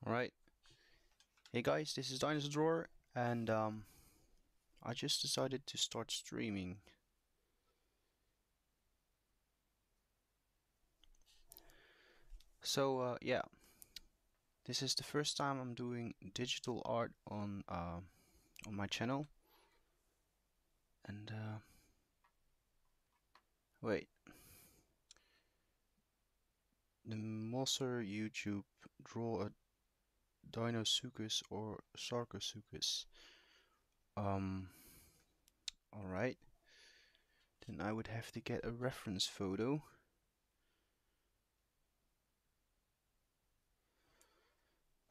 Alright, hey guys, this is Dinosaur, and I just decided to start streaming. So yeah, this is the first time I'm doing digital art on my channel. And wait, the Moser YouTube draw a Dinosuchus or Sarcosuchus. Alright, then I would have to get a reference photo.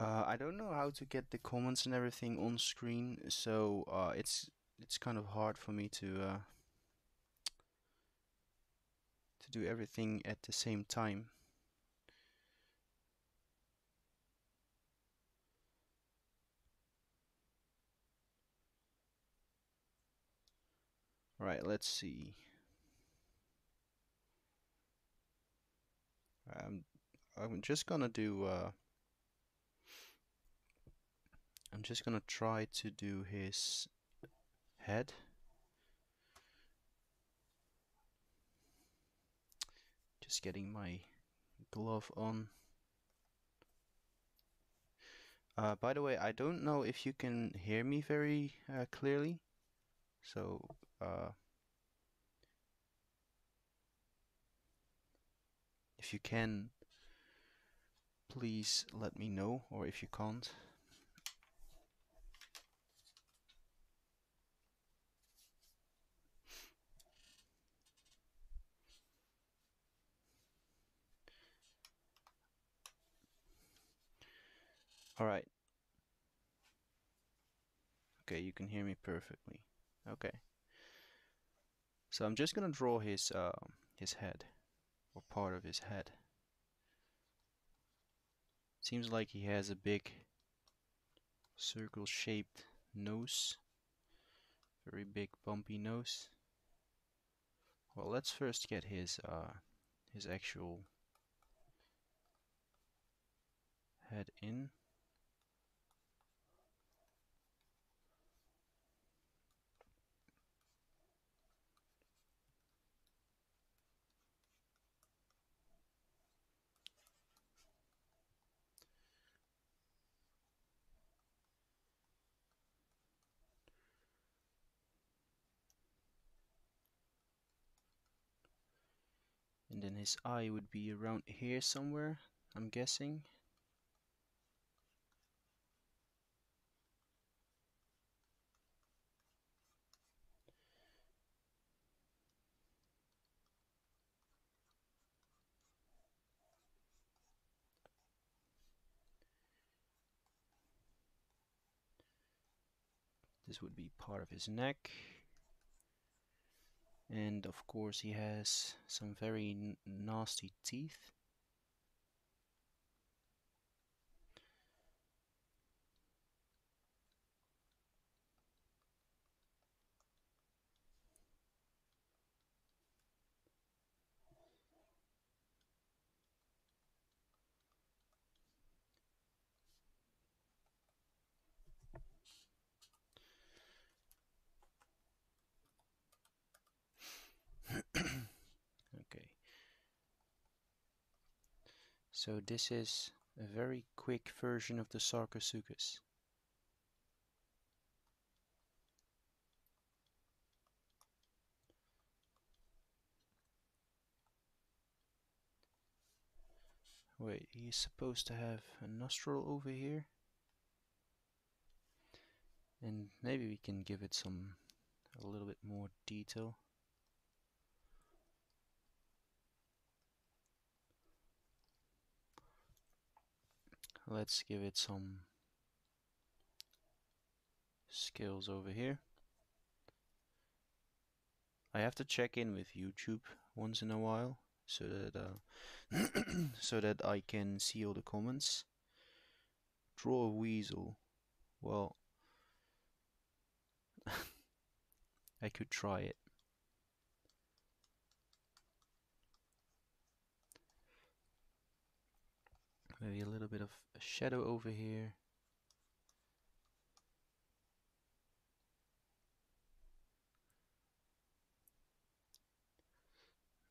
I don't know how to get the comments and everything on screen, so it's kind of hard for me to do everything at the same time. Right, let's see. I'm just gonna do I'm just gonna try to do his head. Just getting my glove on. By the way, I don't know if you can hear me very clearly, so if you can, please let me know, or if you can't. Alright. Okay, you can hear me perfectly. Okay. So I'm just gonna draw his head, or part of his head. Seems like he has a big circle-shaped nose. Very big bumpy nose. Well, let's first get his actual head in. And then his eye would be around here somewhere, I'm guessing. This would be part of his neck. And of course he has some very nasty teeth. Okay. So this is a very quick version of the Sarcosuchus. Wait, he's supposed to have a nostril over here. And maybe we can give it a little bit more detail. Let's give it some scales over here. I have to check in with YouTube once in a while so that so that I can see all the comments. Draw a weasel. Well, I could try it. Maybe a little bit of a shadow over here.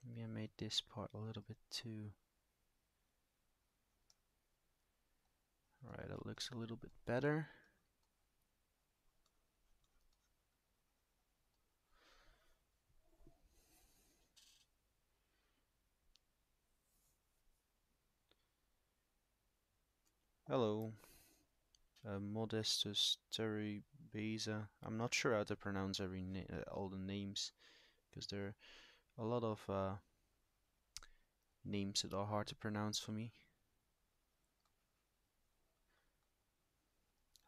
Maybe I made this part a little bit too. Alright, that looks a little bit better. Hello, Modestus Terry Beza. I'm not sure how to pronounce all the names because there are a lot of names that are hard to pronounce for me.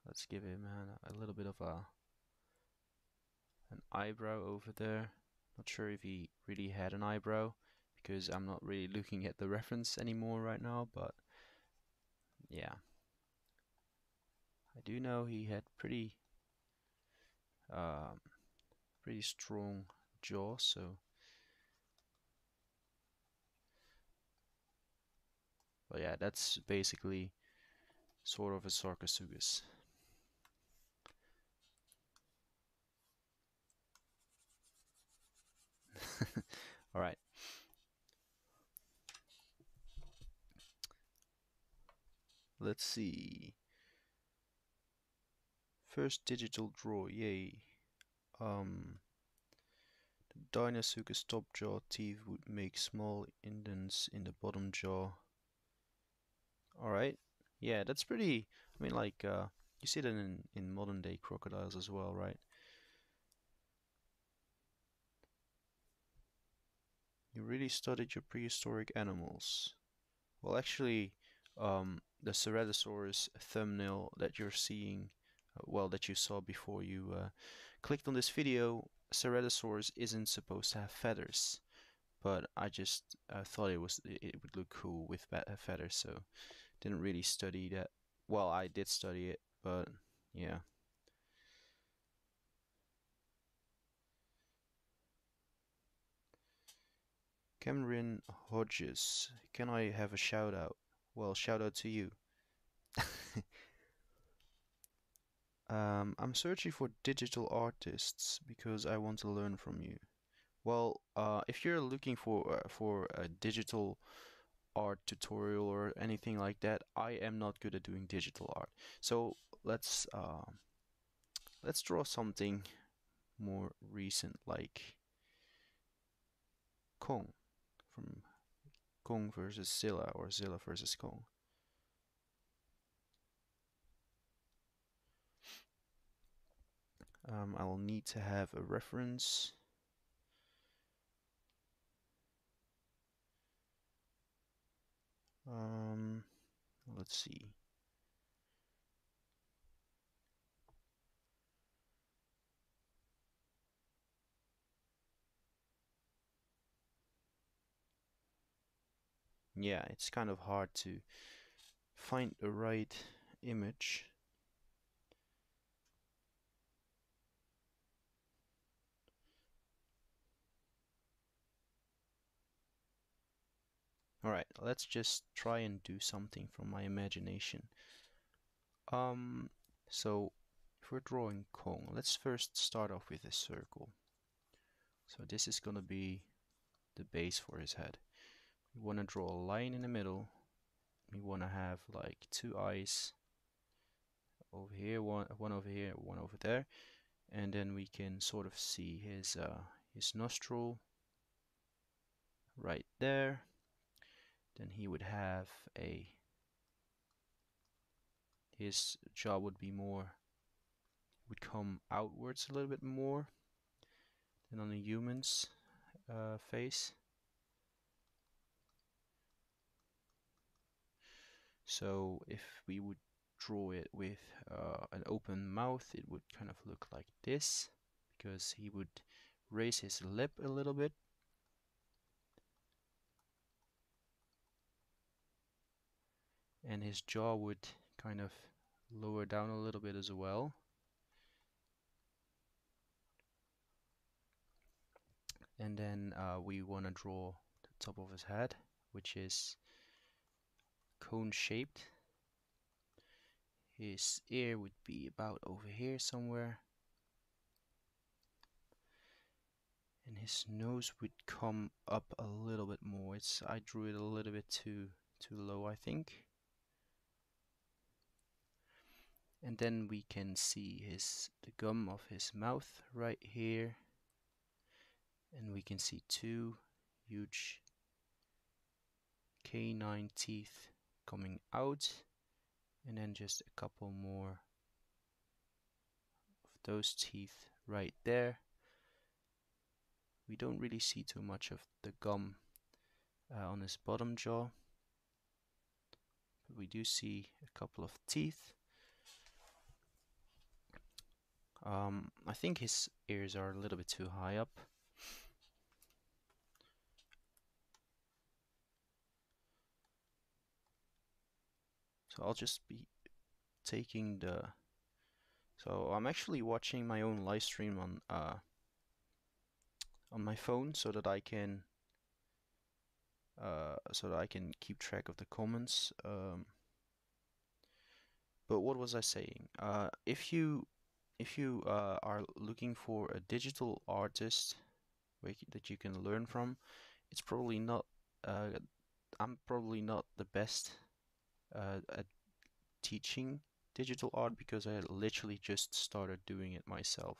Let's give him a little bit of an eyebrow over there. Not sure if he really had an eyebrow because I'm not really looking at the reference anymore right now, but yeah. I do know he had um, pretty strong jaw, so but yeah, that's basically sort of a Sarcosuchus. All right. Let's see. First digital draw, yay. The Dinosaur's top jaw teeth would make small indents in the bottom jaw. All right. Yeah, that's pretty. I mean, like, you see that in modern day crocodiles as well, right? You really studied your prehistoric animals. Well, actually, the Ceratosaurus thumbnail that you're seeing, well, that you saw before you clicked on this video, Ceratosaurus isn't supposed to have feathers, but I just thought it would look cool with feathers, so didn't really study that. Well, I did study it, but yeah. Cameron Hodges, can I have a shout out? Well, shout out to you. I'm searching for digital artists because I want to learn from you. Well, if you're looking for a digital art tutorial or anything like that, I am not good at doing digital art. So let's draw something more recent, like Kong from Kong versus Zilla or Zilla versus Kong. I will need to have a reference. Um, let's see. Yeah, it's kind of hard to find the right image. Alright, let's just try and do something from my imagination. Um, so if we're drawing Kong, let's first start off with a circle. So this is gonna be the base for his head. We wanna draw a line in the middle. We wanna have like two eyes over here, one over here, one over there, and then we can sort of see his nostril right there. Then he would have his jaw would come outwards a little bit more than on a human's face. So if we would draw it with an open mouth, it would kind of look like this, because he would raise his lip a little bit. And his jaw would kind of lower down a little bit as well. And then we want to draw the top of his head, which is cone shaped. His ear would be about over here somewhere. And his nose would come up a little bit more. I drew it a little bit too low, I think. And then we can see the gum of his mouth right here. And we can see two huge canine teeth coming out, and then just a couple more of those teeth right there. We don't really see too much of the gum on his bottom jaw, but we do see a couple of teeth. I think his ears are a little bit too high up. So I'll just be taking so I'm actually watching my own live stream on my phone so that I can keep track of the comments. But what was I saying? If you are looking for a digital artist that you can learn from, it's probably not. I'm probably not the best at teaching digital art because I literally just started doing it myself.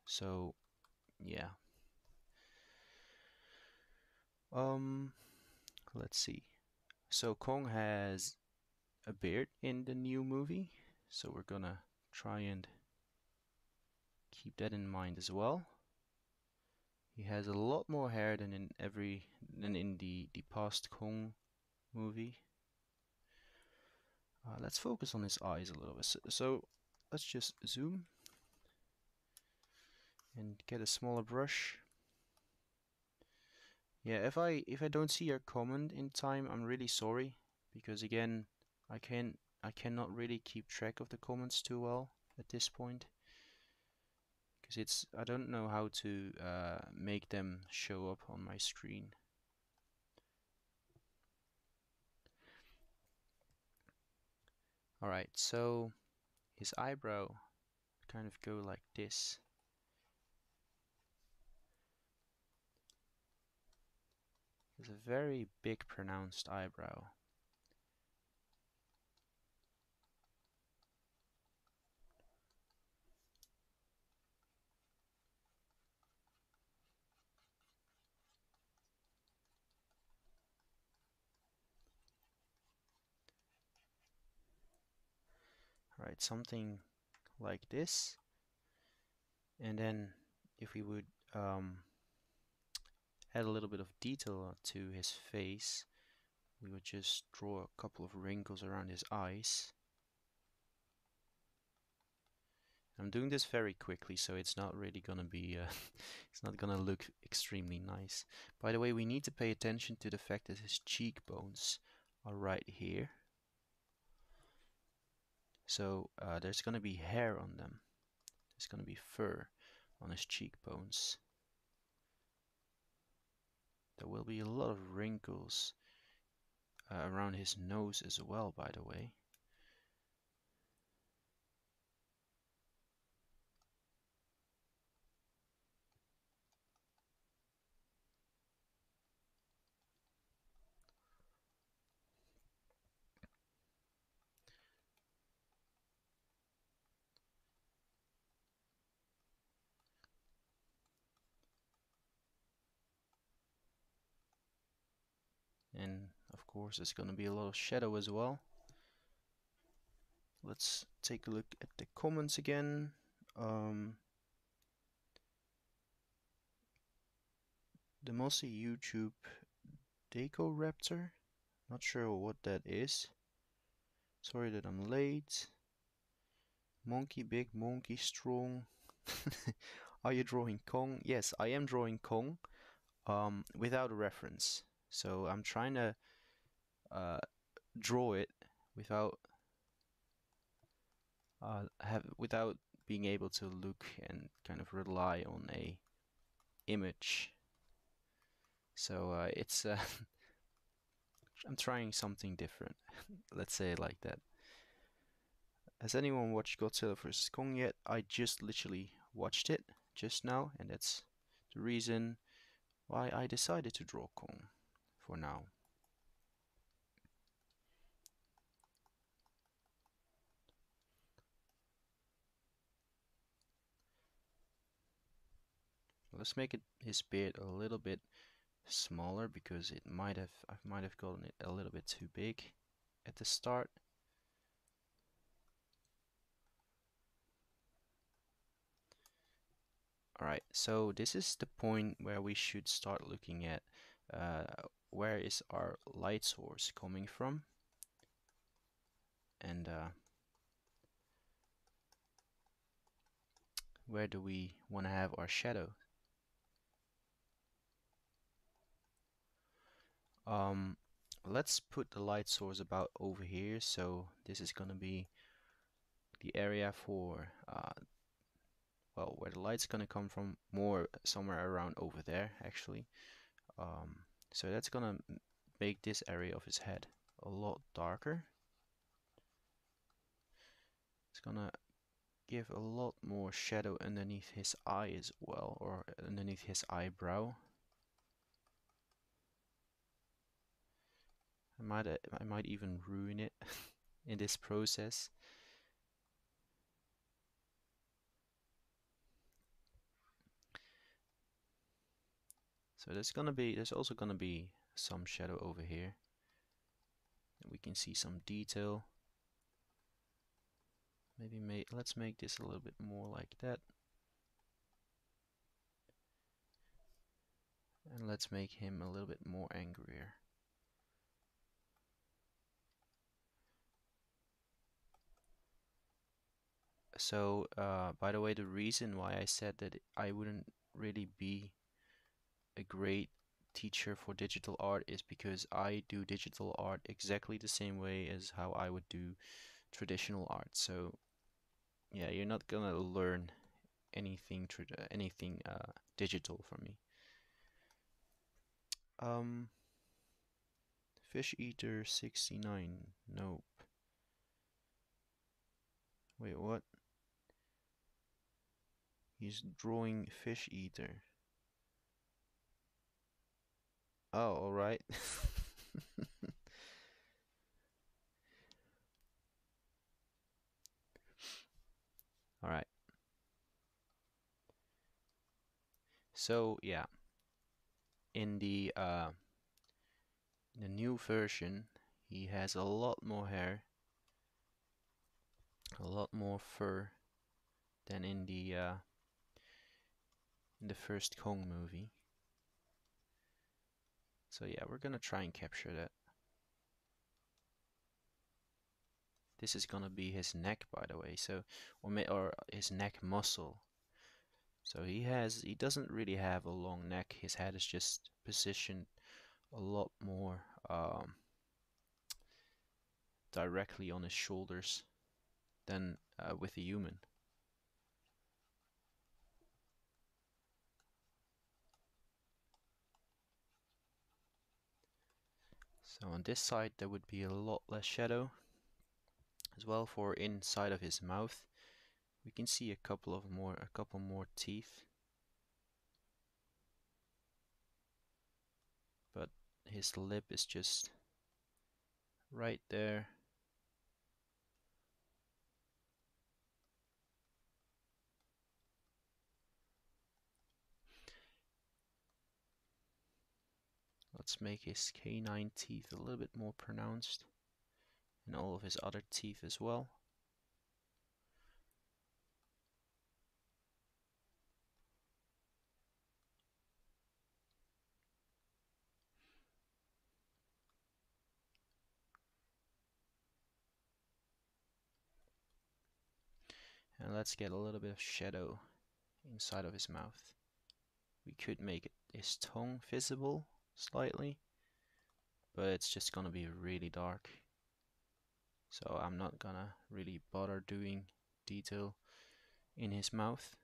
So yeah. Let's see. So Kong has a beard in the new movie, so we're gonna try and keep that in mind as well. He has a lot more hair than in the past Kong movie. Let's focus on his eyes a little bit. So let's just zoom and get a smaller brush. Yeah, if I don't see your comment in time, I'm really sorry, because again, I cannot really keep track of the comments too well at this point, because I don't know how to make them show up on my screen. Alright, so his eyebrow kind of go like this. It's a very big pronounced eyebrow. Alright, something like this. And then if we would add a little bit of detail to his face, we would just draw a couple of wrinkles around his eyes. I'm doing this very quickly, so it's not really gonna be it's not gonna look extremely nice. By the way, we need to pay attention to the fact that his cheekbones are right here. So there's gonna be hair on them. There's gonna be fur on his cheekbones. There will be a lot of wrinkles around his nose as well, by the way. And of course there's gonna be a lot of shadow as well. Let's take a look at the comments again. The mostly YouTube Deco Raptor. Not sure what that is. Sorry that I'm late. Monkey big, monkey strong. Are you drawing Kong? Yes, I am drawing Kong. Without a reference. So I'm trying to draw it without without being able to look and kind of rely on a image. So it's I'm trying something different. Let's say it like that. Has anyone watched Godzilla vs. Kong yet? I just literally watched it just now, and that's the reason why I decided to draw Kong for now. Let's make his beard a little bit smaller because I might have gotten it a little bit too big at the start. Alright, so this is the point where we should start looking at uh, where is our light source coming from, and where do we want to have our shadow. Um, let's put the light source about over here, so this is gonna be the area for well, where the light's gonna come from, more somewhere around over there actually. Um, so that's gonna make this area of his head a lot darker. It's gonna give a lot more shadow underneath his eye as well, or underneath his eyebrow. I might even ruin it in this process. So there's also gonna be some shadow over here. And we can see some detail. Let's make this a little bit more like that. And let's make him a little bit more angrier. So, by the way, the reason why I said that I wouldn't really be a great teacher for digital art is because I do digital art exactly the same way as how I would do traditional art. So, yeah, you're not gonna learn anything digital from me. Um, Fish Eater 69. Nope. Wait, what? He's drawing Fish Eater. Oh, alright. Alright. So, yeah. In the new version, he has a lot more hair, a lot more fur than in the first Kong movie. So yeah, we're gonna try and capture that. This is gonna be his neck, by the way. So, or his neck muscle. So he doesn't really have a long neck. His head is just positioned a lot more directly on his shoulders than with a human. So on this side there would be a lot less shadow. As well, for inside of his mouth, we can see a couple more teeth. But his lip is just right there. Let's make his canine teeth a little bit more pronounced, and all of his other teeth as well. And let's get a little bit of shadow inside of his mouth. We could make his tongue visible slightly, but it's just gonna be really dark. So I'm not gonna really bother doing detail in his mouth.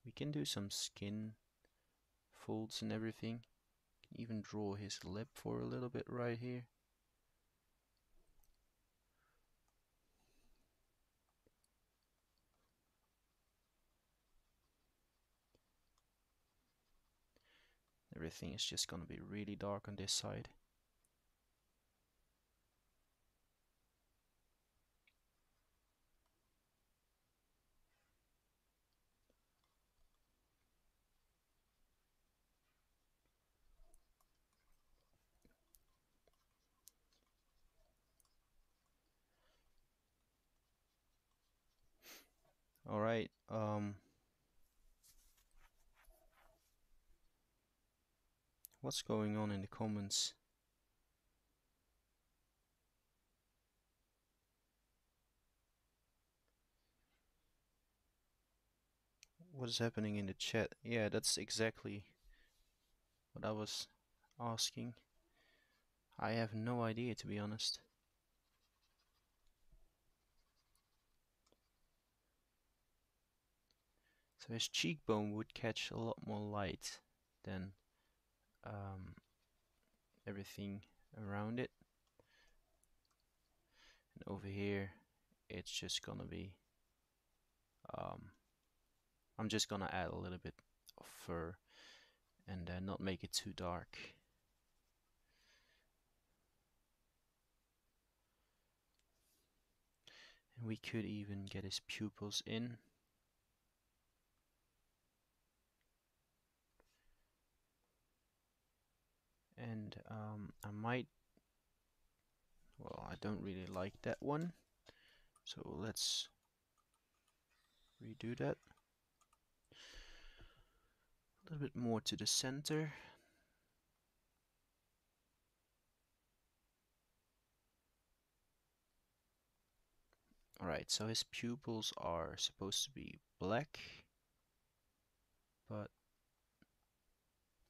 We can do some skin folds and everything. Can even draw his lip for a little bit right here. Everything is just gonna be really dark on this side. Alright, what's going on in the comments? What is happening in the chat? Yeah, that's exactly what I was asking. I have no idea, to be honest. So his cheekbone would catch a lot more light than everything around it. And over here, it's just gonna be, I'm just gonna add a little bit of fur and not make it too dark. And we could even get his pupils in. And I might, well, I don't really like that one, so let's redo that. A little bit more to the center. Alright, so his pupils are supposed to be black, but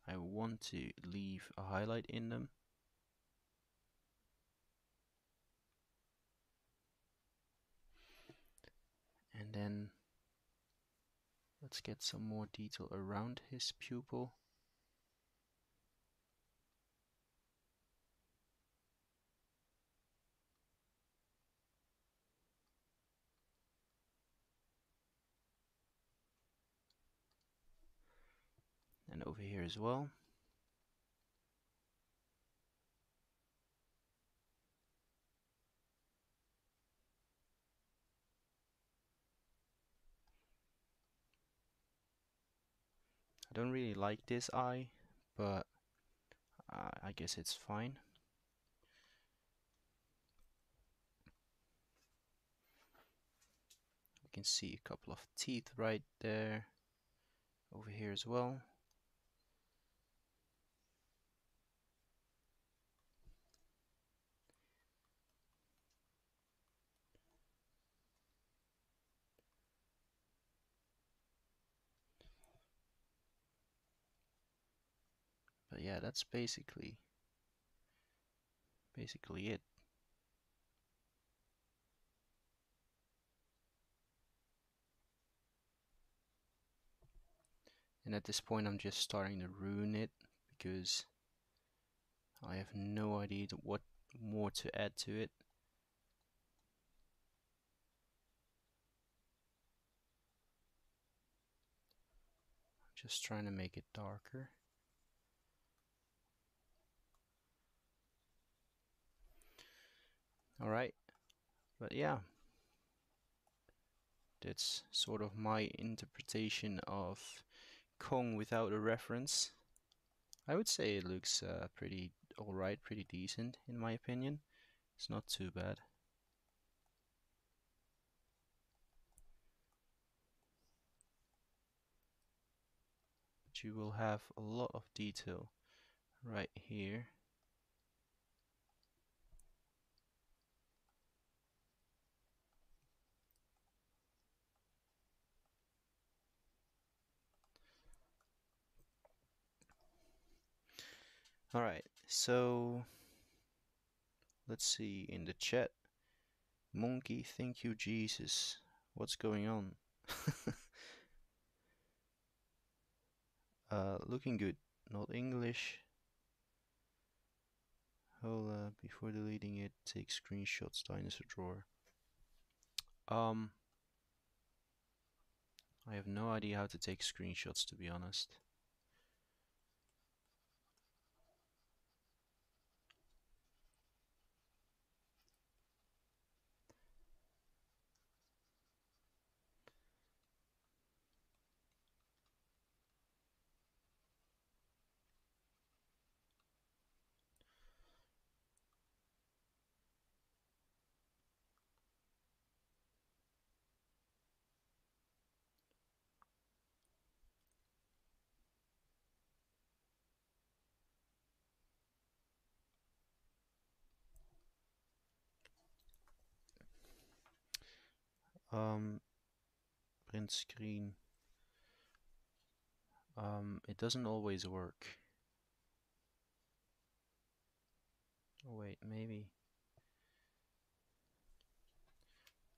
I want to leave a highlight in them. And then let's get some more detail around his pupil. And over here as well. I don't really like this eye, but I guess it's fine. We can see a couple of teeth right there, over here as well. But yeah, that's basically it. And at this point I'm just starting to ruin it because I have no idea what more to add to it. Just trying to make it darker. Alright, but yeah, that's sort of my interpretation of Kong without a reference. I would say it looks pretty alright, pretty decent in my opinion. It's not too bad. But you will have a lot of detail right here. Alright, so let's see in the chat. Monkey, thank you Jesus. What's going on? Looking good. not English. Hold before deleting it, take screenshots, dinosaur drawer. Um, I have no idea how to take screenshots, to be honest. Um, print screen. It doesn't always work. Oh wait, maybe.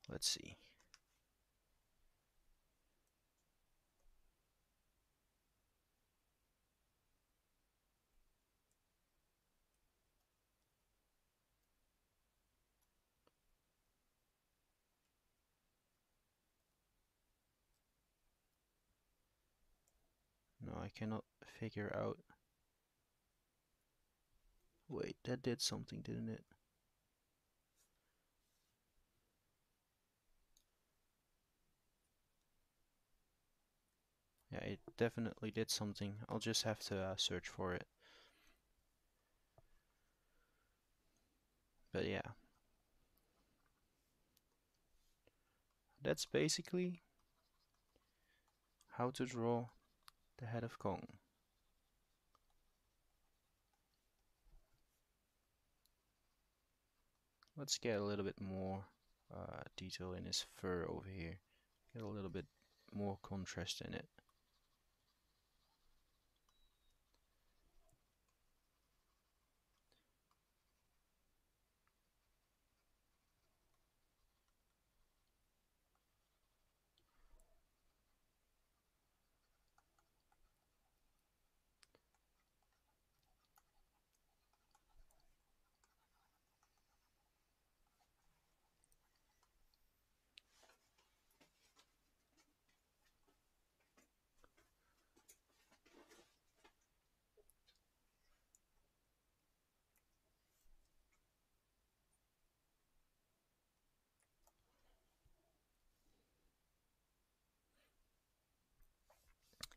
Let's see. No, I cannot figure out. Wait, that did something, didn't it? Yeah, it definitely did something. I'll just have to search for it. But yeah, that's basically how to draw the head of Kong. Let's get a little bit more detail in his fur over here. Get a little bit more contrast in it.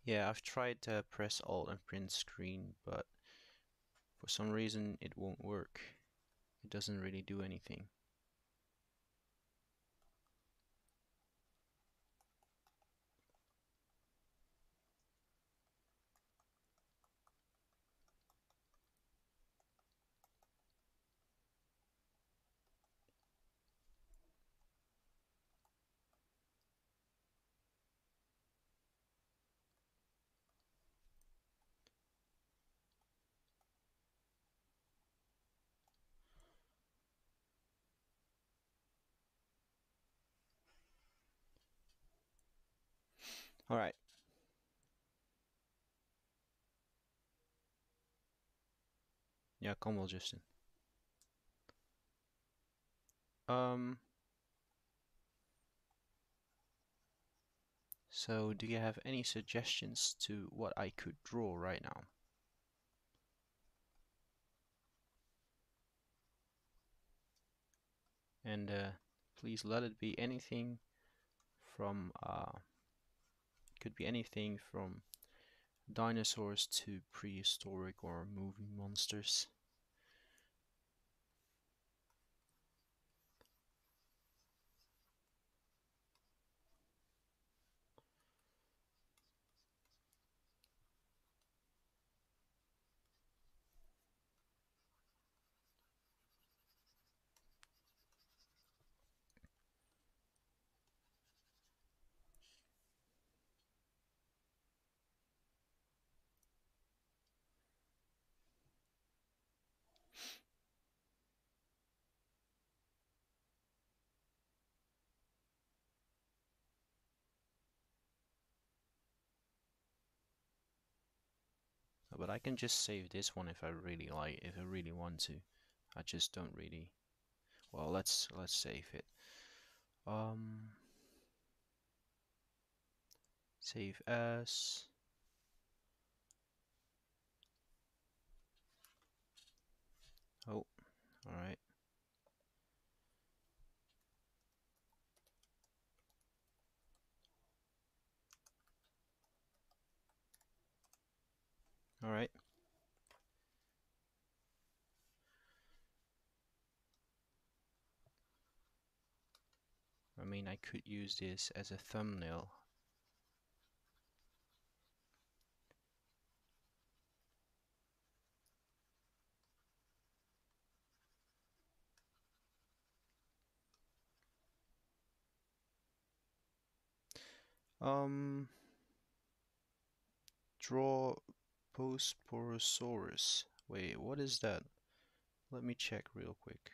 Yeah, I've tried to press Alt and print screen, but for some reason it won't work. It doesn't really do anything. Alright. Ja, kan wel, Justin. So do you have any suggestions to what I could draw right now? And please let it be anything from could be anything from dinosaurs to prehistoric or movie monsters. but I can just save this one if I really like, if I really want to. I just don't really. Well, let's save it. Um, Save as. Oh, all right. All right. I mean, I could use this as a thumbnail. Um, Draw Postporosaurus. Wait, what is that? Let me check real quick.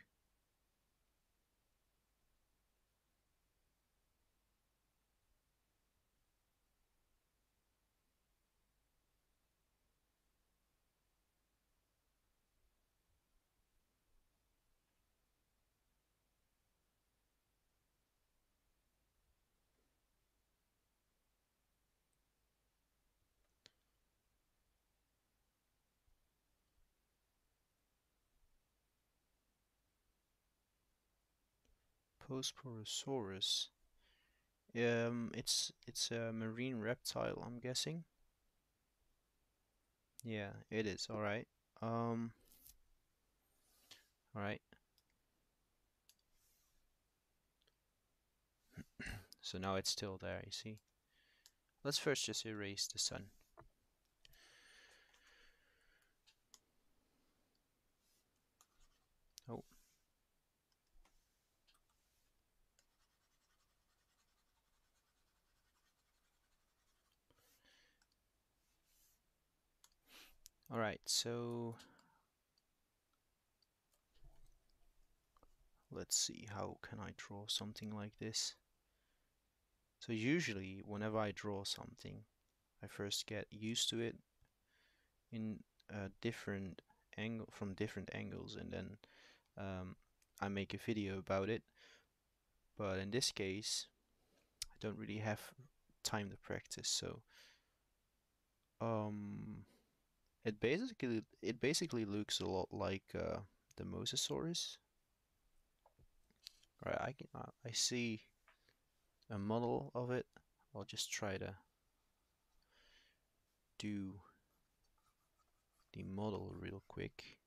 Postporosaurus. It's a marine reptile, I'm guessing. Yeah, it is. All right. Um, all right. So now it's still there, you see. Let's first just erase the sun. Oh, all right. So let's see. How can I draw something like this? So usually, whenever I draw something, I first get used to it in a different angle from different angles, and then I make a video about it. But in this case, I don't really have time to practice, so um, it basically looks a lot like the Mosasaurus. Right, I see a model of it. I'll just try to do the model real quick.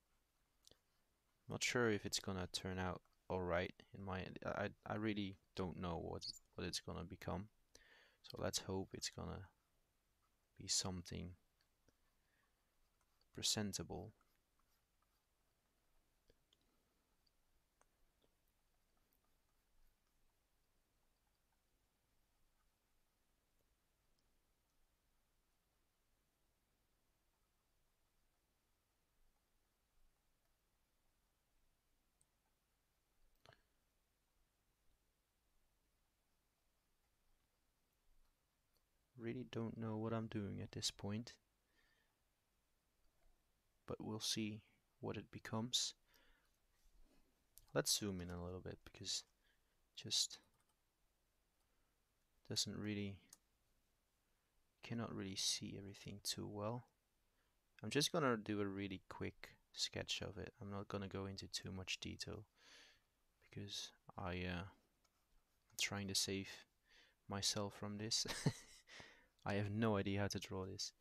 Not sure if it's gonna turn out alright in my end. I really don't know what it's gonna become. So let's hope it's gonna be something presentable. Really don't know what I'm doing at this point, but we'll see what it becomes. Let's zoom in a little bit because just doesn't really cannot really see everything too well. I'm just gonna do a really quick sketch of it. I'm not gonna go into too much detail because I'm trying to save myself from this. I have no idea how to draw this.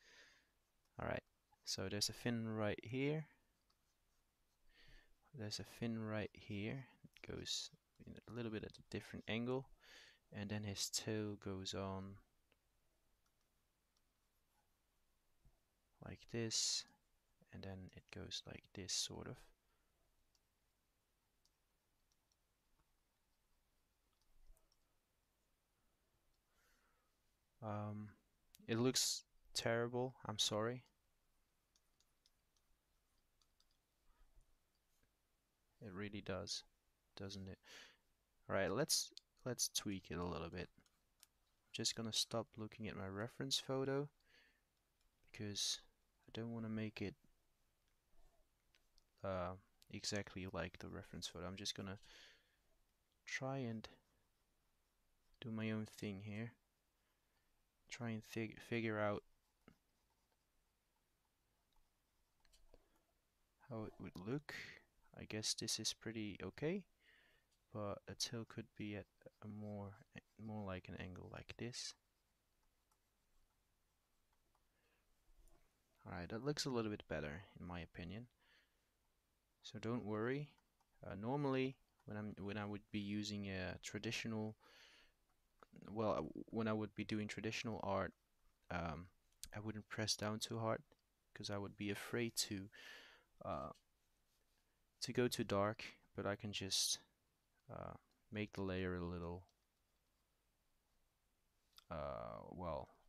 Alright, so there's a fin right here. There's a fin right here. It goes in a little bit at a different angle. And then his tail goes on like this. And then it goes like this, sort of. Um, it looks terrible. I'm sorry. It really does, doesn't it? Alright, let's tweak it a little bit. I'm just gonna stop looking at my reference photo because I don't want to make it uh, exactly like the reference photo. I'm just gonna try and do my own thing here. Try and figure out how it would look. I guess this is pretty okay, but a tail could be at a more like an angle like this. Alright, that looks a little bit better in my opinion. So don't worry. Normally, when I would be using a traditional, when I would be doing traditional art, I wouldn't press down too hard because I would be afraid uh, to go too dark. But I can just make the layer a little,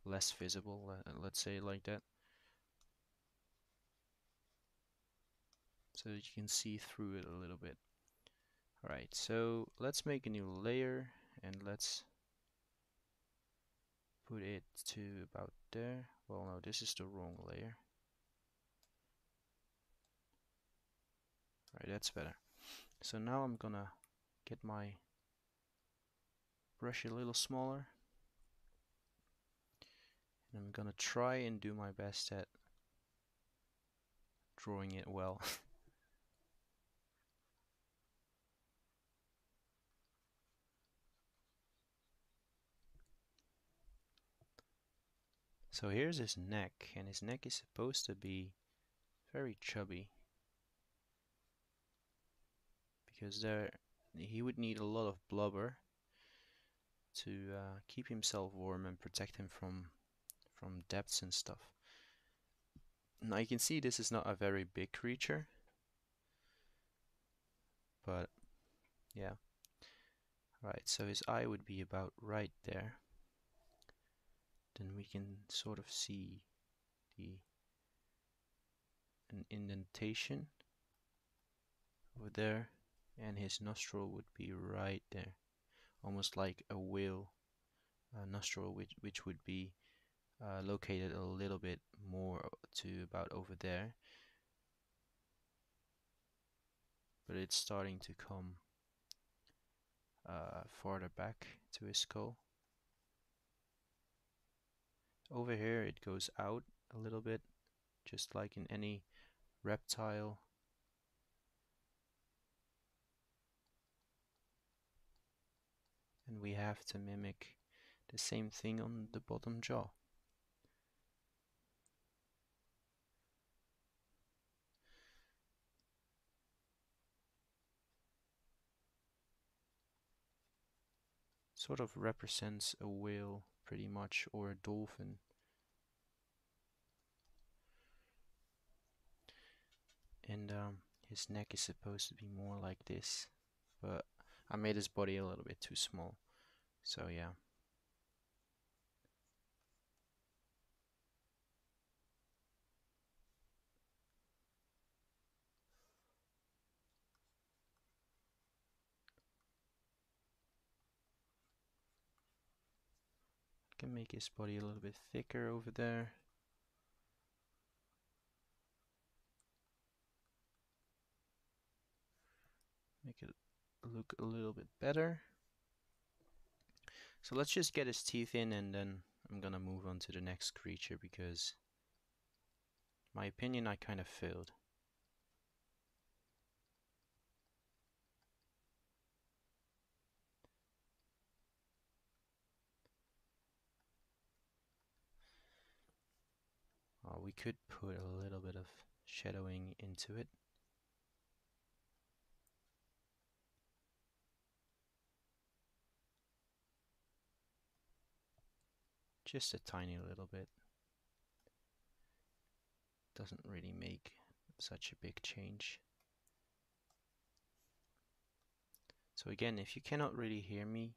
less visible. Let's say it like that, so that you can see through it a little bit. Alright, so let's make a new layer and let's put it to about there. Well, no, this is the wrong layer. Alright, that's better. So now I'm gonna get my brush a little smaller, and I'm gonna try and do my best at drawing it well. So here's his neck, and his neck is supposed to be very chubby because he would need a lot of blubber to keep himself warm and protect him from depths and stuff. Now you can see this is not a very big creature, but yeah. Right, so his eye would be about right there. Then we can sort of see an indentation over there, and his nostril would be right there, almost like a whale nostril, which would be located a little bit more to about over there, but it's starting to come farther back to his skull. Over here it goes out a little bit, just like in any reptile. And we have to mimic the same thing on the bottom jaw. Sort of represents a whale pretty much, or a dolphin. And his neck is supposed to be more like this, but I made his body a little bit too small, so yeah. I can make his body a little bit thicker over there. Make it look a little bit better. So let's just get his teeth in, and then I'm gonna move on to the next creature, because my opinion, I kind of failed. We could put a little bit of shadowing into it. Just a tiny little bit. Doesn't really make such a big change. So again, if you cannot really hear me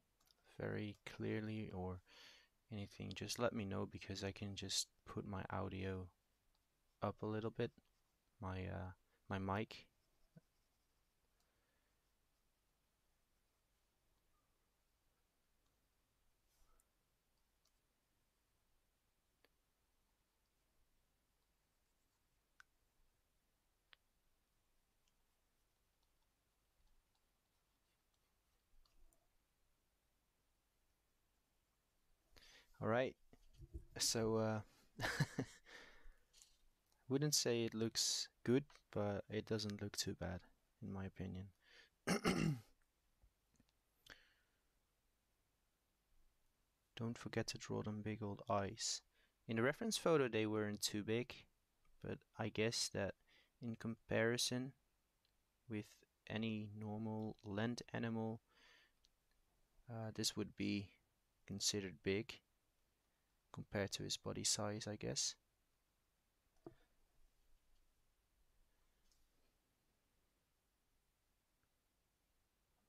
very clearly or anything, just let me know, because I can just put my audio up a little bit, my mic. All right. So wouldn't say it looks good, but it doesn't look too bad, in my opinion. Don't forget to draw them big old eyes. In the reference photo, they weren't too big, but I guess that in comparison with any normal land animal, this would be considered big compared to his body size, I guess.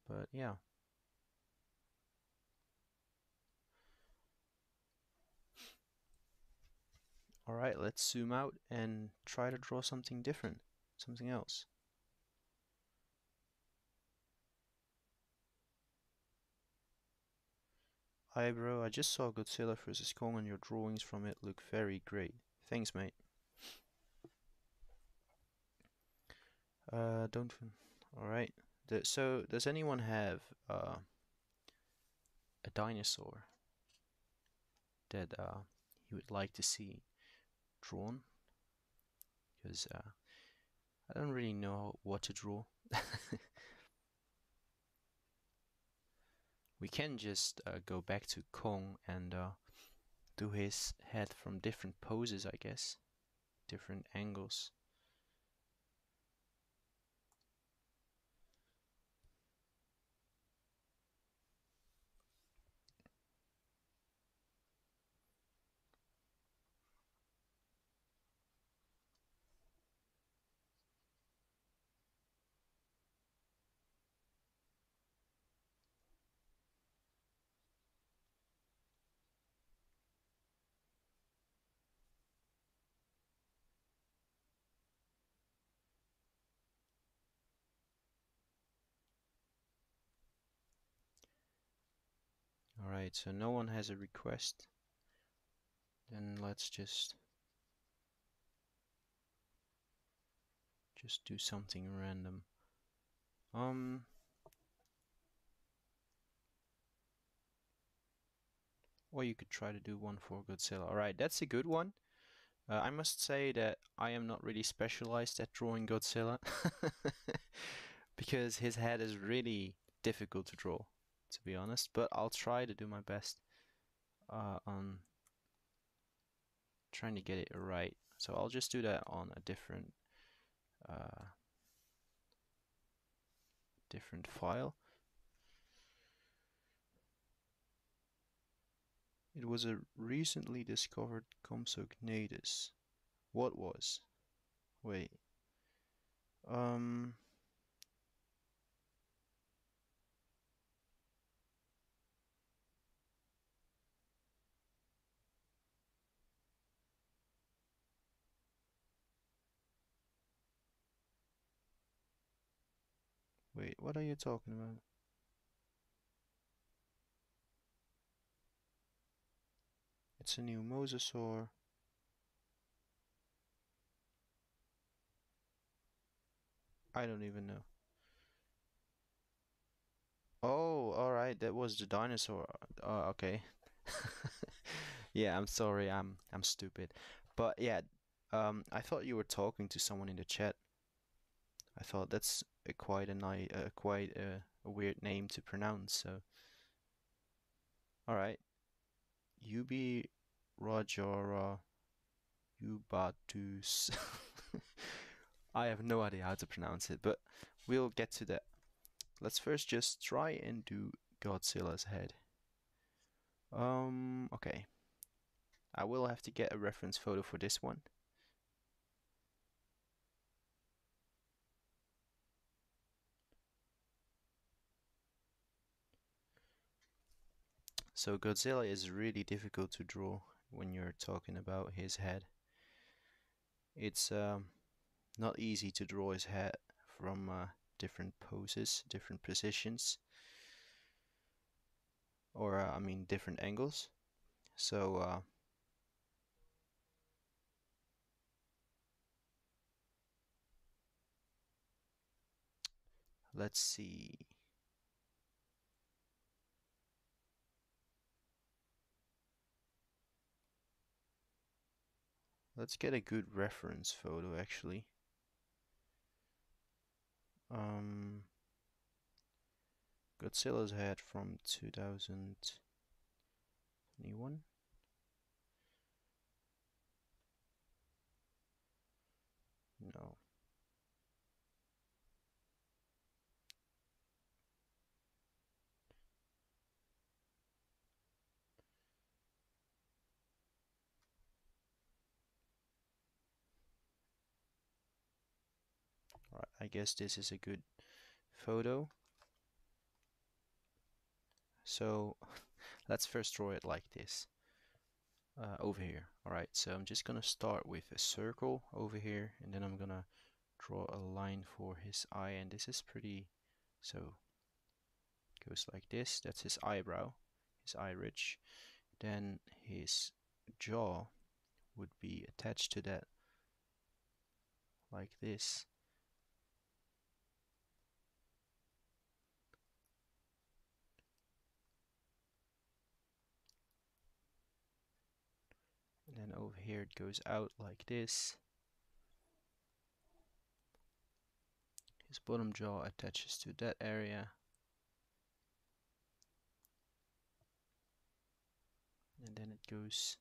But yeah. Alright, let's zoom out and try to draw something different, something else. Hi bro, I just saw Godzilla vs. Kong and your drawings from it look very great. Thanks mate. Don't... Alright. So, does anyone have a dinosaur that you would like to see drawn? Because I don't really know what to draw. We can just go back to Kong and do his head from different poses, I guess. Different angles. Alright, so no one has a request. Then let's just do something random. Or you could try to do one for Godzilla. Alright, that's a good one. I must say that I am not really specialized at drawing Godzilla. Because his head is really difficult to draw, to be honest. But I'll try to do my best on trying to get it right. So I'll just do that on a different file. It was a recently discovered Compsognathus. What was? Wait. Um. Wait, what are you talking about? It's a new mosasaur. I don't even know. Oh, alright, that was the dinosaur. Okay. Yeah, I'm sorry, I'm stupid. But yeah, I thought you were talking to someone in the chat. I thought that's quite a nice, quite a weird name to pronounce. So, all right, Yubi Rajara Yubatus. I have no idea how to pronounce it, but we'll get to that. Let's first just try and do Godzilla's head. Okay. I will have to get a reference photo for this one. So Godzilla is really difficult to draw when you're talking about his head. It's not easy to draw his head from different poses, different positions, or I mean different angles. So let's see. Let's get a good reference photo actually. Um, Godzilla's head from 2021. No. Right, I guess this is a good photo. So let's first draw it like this. Over here. Alright, so I'm just gonna start with a circle over here, and then I'm gonna draw a line for his eye, and this is pretty, so goes like this. That's his eyebrow, his eye ridge. Then his jaw would be attached to that like this. And then over here it goes out like this. His bottom jaw attaches to that area. And then it goes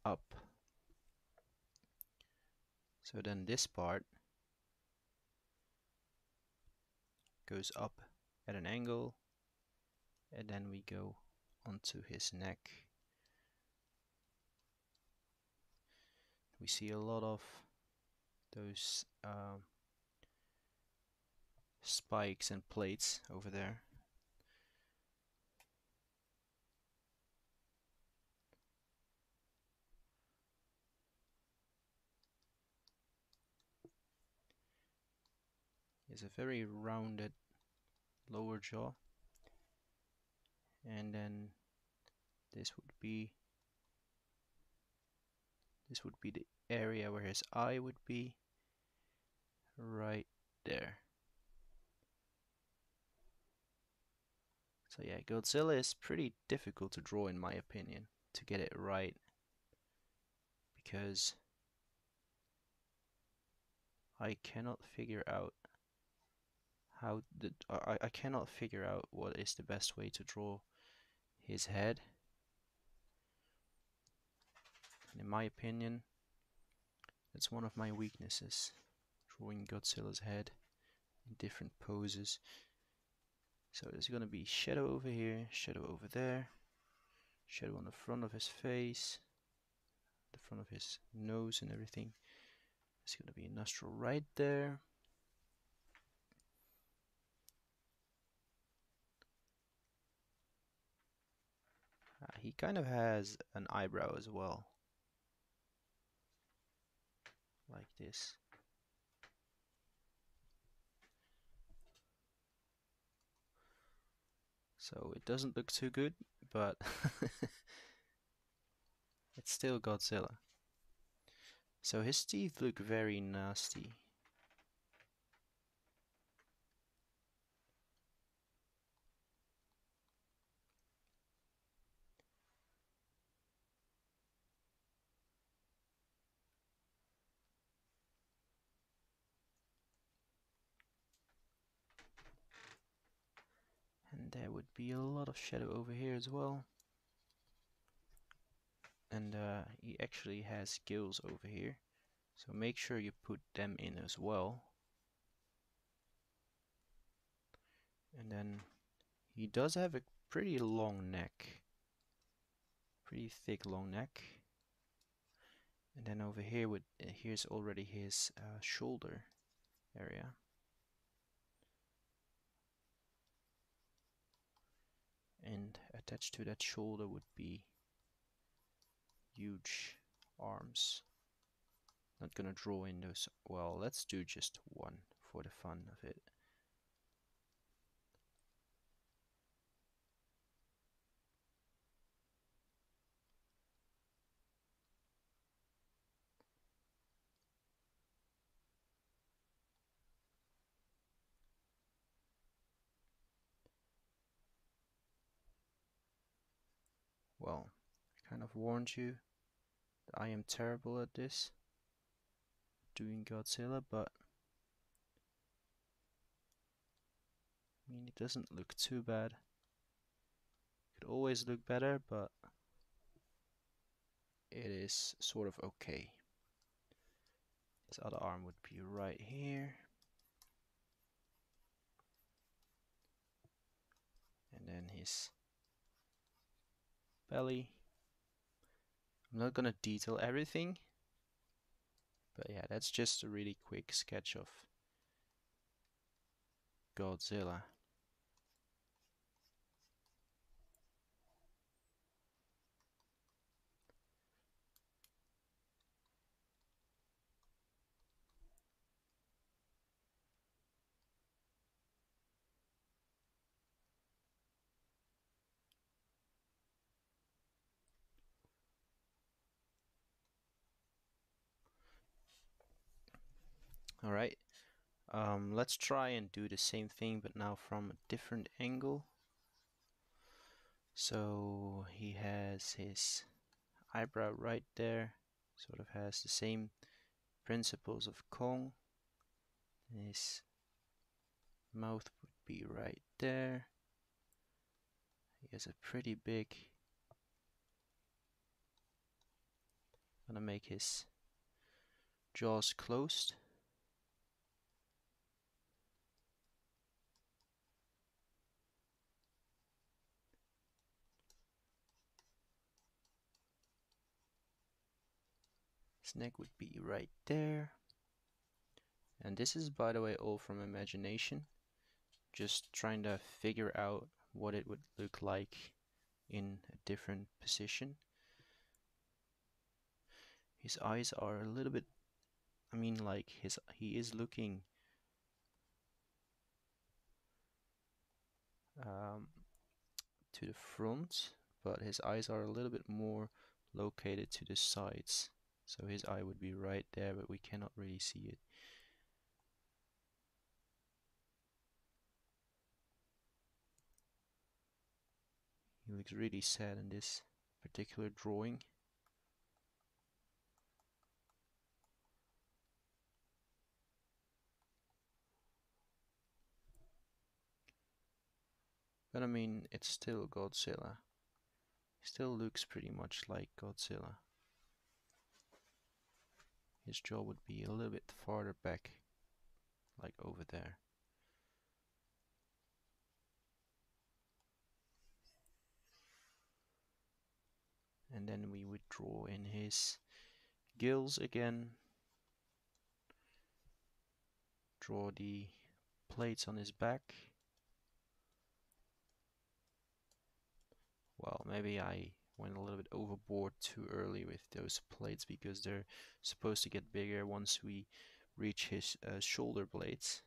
up. So then this part goes up at an angle, and then we go onto his neck. We see a lot of those spikes and plates over there. It's a very rounded lower jaw, and then this would be the area where his eye would be, right there. So yeah, Godzilla is pretty difficult to draw in my opinion, to get it right, because I cannot figure out I cannot figure out what is the best way to draw his head. And in my opinion, that's one of my weaknesses, drawing Godzilla's head in different poses. So there's gonna be shadow over here, shadow over there, shadow on the front of his face, the front of his nose and everything. There's gonna be a nostril right there. He kind of has an eyebrow as well, like this. So it doesn't look too good, but it's still Godzilla. So his teeth look very nasty. And there would be a lot of shadow over here as well. And he actually has gills over here, so make sure you put them in as well. And then he does have a pretty long neck, pretty thick long neck. And then over here here's already his shoulder area. And attached to that shoulder would be huge arms. Not gonna draw in those. Well, let's do just one for the fun of it. Well, I kind of warned you. I am terrible at this, doing Godzilla, but I mean, it doesn't look too bad. Could always look better, but it is sort of okay. His other arm would be right here. And then his belly. I'm not gonna detail everything, but yeah, that's just a really quick sketch of Godzilla. Alright, let's try and do the same thing, but now from a different angle. So he has his eyebrow right there, sort of has the same principles of Kong. His mouth would be right there. He has a pretty big. Gonna make his jaws closed. His neck would be right there. And this is, by the way, all from imagination. Just trying to figure out what it would look like in a different position. His eyes are a little bit, I mean, like he is looking to the front, but his eyes are a little bit more located to the sides. So his eye would be right there, but we cannot really see it. He looks really sad in this particular drawing. But I mean, it's still Godzilla. He still looks pretty much like Godzilla. His jaw would be a little bit farther back, like over there. And then we would draw in his gills again. Draw the plates on his back. Well, maybe I went a little bit overboard too early with those plates because they're supposed to get bigger once we reach his shoulder blades.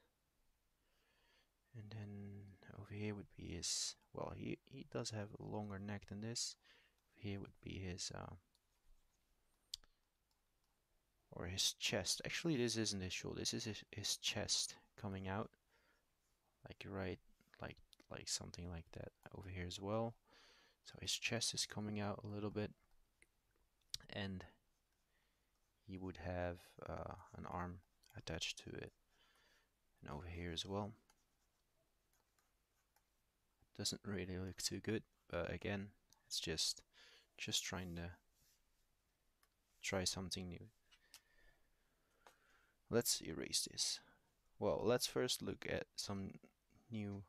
And then over here would be his, well, he does have a longer neck than this. Here would be his, or his chest. Actually, this isn't his shoulder, this is his chest coming out. Like right, like something like that over here as well. So his chest is coming out a little bit. And he would have an arm attached to it. And over here as well. Doesn't really look too good, but again, it's just trying to try something new. Let's erase this. Well, let's first look at some new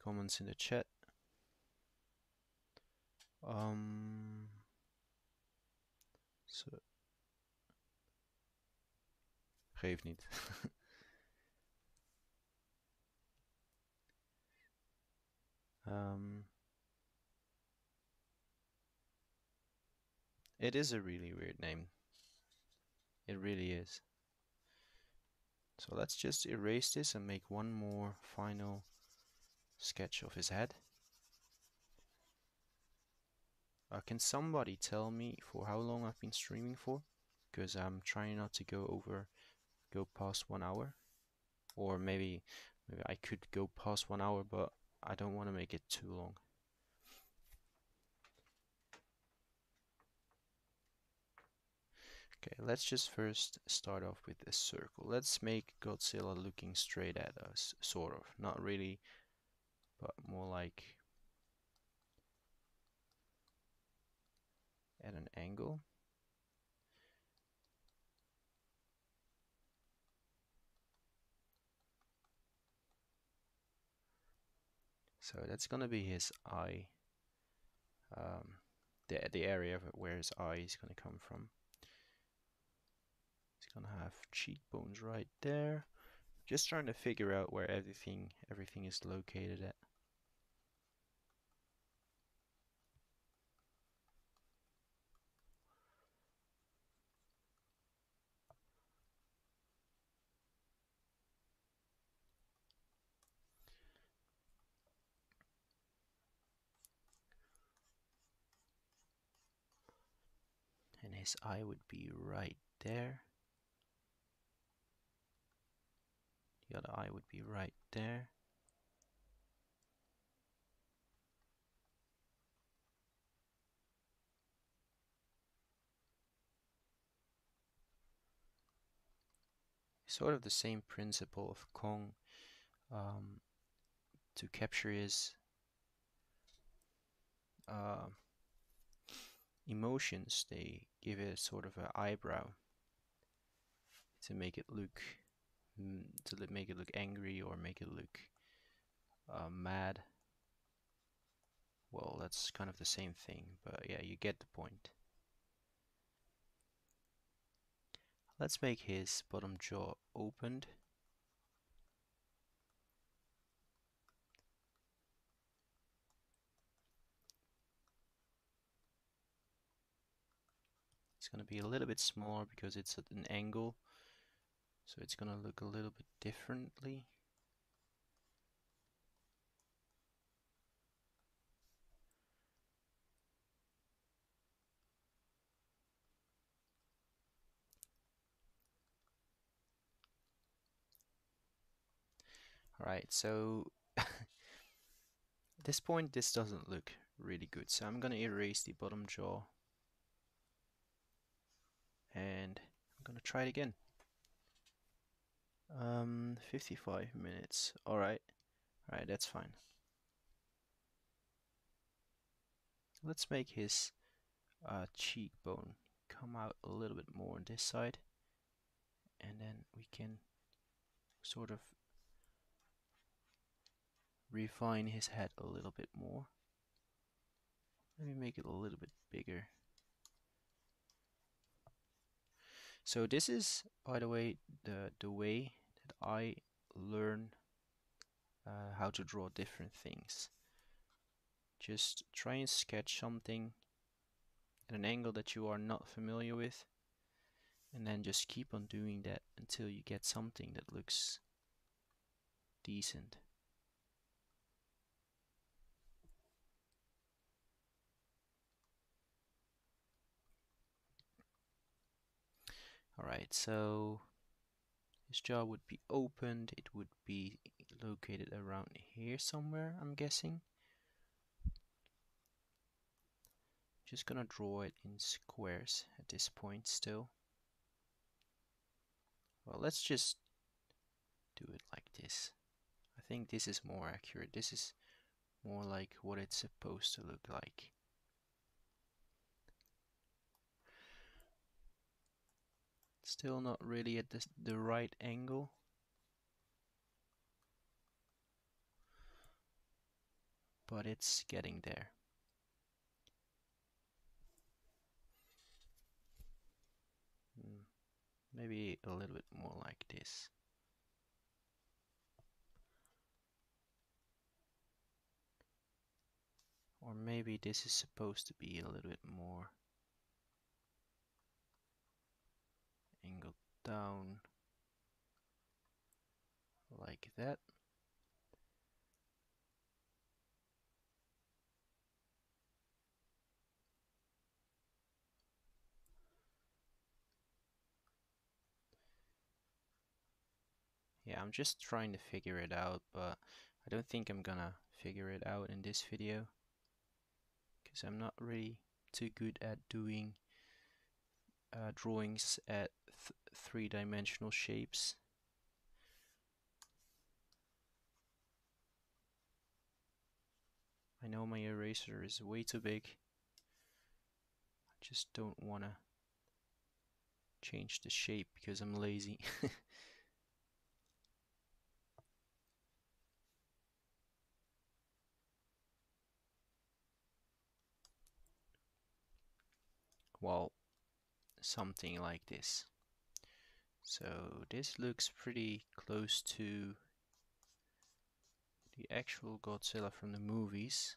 comments in the chat. So geeft niet. It is a really weird name. It really is. So let's just erase this and make one more final sketch of his head. Can somebody tell me for how long I've been streaming for? Because I'm trying not to go past 1 hour. Or maybe I could go past 1 hour, but I don't want to make it too long. Okay, let's just first start off with a circle. Let's make Godzilla looking straight at us, sort of. Not really, but more like at an angle. So that's gonna be his eye, um, the area of where his eye is gonna come from. He's gonna have cheekbones right there. Just trying to figure out where everything is located at. And his eye would be right there. The other eye would be right there. Sort of the same principle of Kong, to capture his uh, emotions. They give it sort of an eyebrow to make it look make it look angry or make it look mad. Well, that's kind of the same thing, but yeah, you get the point. Let's make his bottom jaw opened. It's going to be a little bit smaller because it's at an angle, so it's going to look a little bit differently. Alright, so at this point this doesn't look really good, so I'm gonna erase the bottom jaw and I'm gonna try it again. 55 minutes. Alright, that's fine. Let's make his cheekbone come out a little bit more on this side, and then we can sort of refine his head a little bit more. Maybe make it a little bit bigger. So this is, by the way, the way that I learn how to draw different things. Just try and sketch something at an angle that you are not familiar with, and then just keep on doing that until you get something that looks decent. Alright, so his jaw would be opened, it would be located around here somewhere, I'm guessing. Just gonna draw it in squares at this point still. Well, let's just do it like this. I think this is more accurate. This is more like what it's supposed to look like. Still not really at the right angle. But it's getting there. Maybe a little bit more like this. Or maybe this is supposed to be a little bit more angled down like that. Yeah, I'm just trying to figure it out, but I don't think I'm gonna figure it out in this video, because I'm not really too good at doing drawings at three-dimensional shapes. I know my eraser is way too big. I just don't want to change the shape because I'm lazy. Well, something like this. So this looks pretty close to the actual Godzilla from the movies.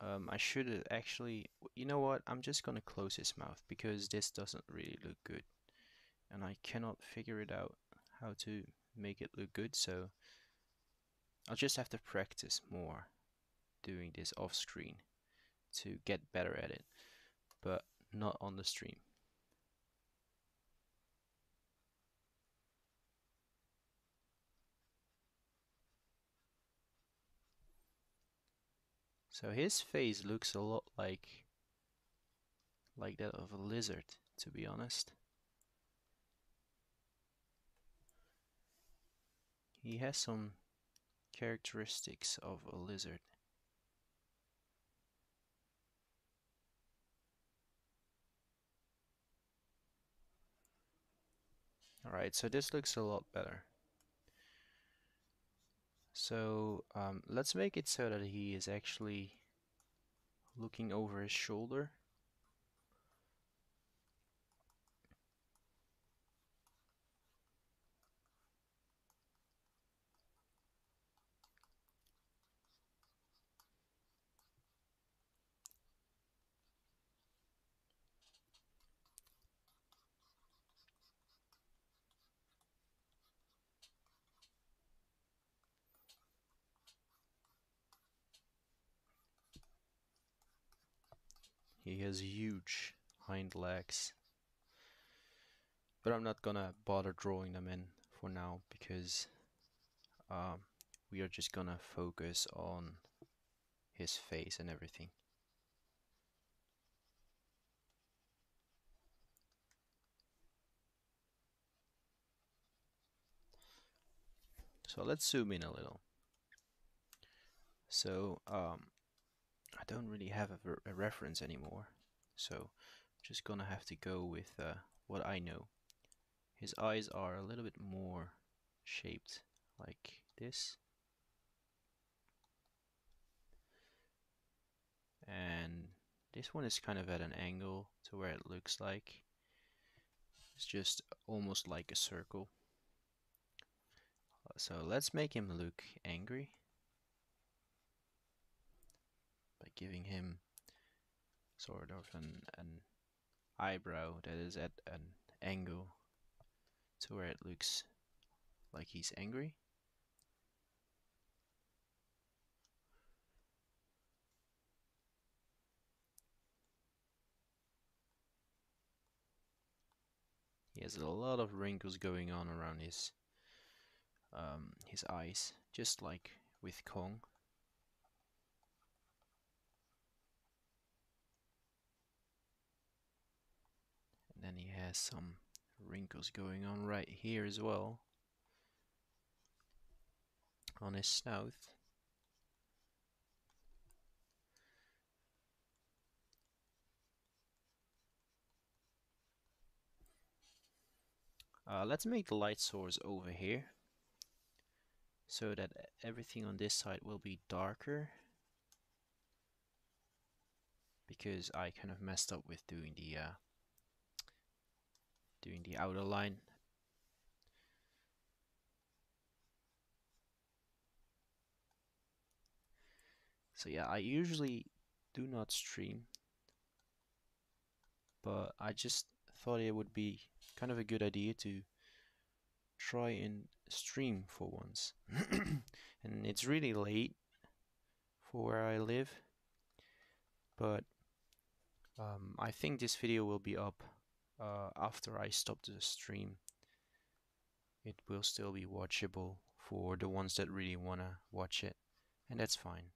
I should actually, you know what? I'm just gonna close his mouth because this doesn't really look good, and I cannot figure it out how to make it look good. So I'll just have to practice more doing this off screen to get better at it, but not on the stream. So his face looks a lot like that of a lizard, to be honest. He has some characteristics of a lizard. Alright, so this looks a lot better. So let's make it so that he is actually looking over his shoulder. He has huge hind legs, but I'm not gonna bother drawing them in for now because um, we are just gonna focus on his face and everything. So let's zoom in a little. So I don't really have a reference anymore, so I'm just gonna have to go with what I know. His eyes are a little bit more shaped like this, and this one is kind of at an angle to where it looks like it's just almost like a circle. So let's make him look angry by giving him sort of an eyebrow that is at an angle to where it looks like he's angry. He has a lot of wrinkles going on around his eyes, just like with Kong. And then he has some wrinkles going on right here as well, on his snout. Let's make the light source over here so that everything on this side will be darker, because I kind of messed up with doing the outer line. So yeah, I usually do not stream, but I just thought it would be kind of a good idea to try and stream for once. And it's really late for where I live, but I think this video will be up after I stop the stream. It will still be watchable for the ones that really wanna watch it, and that's fine.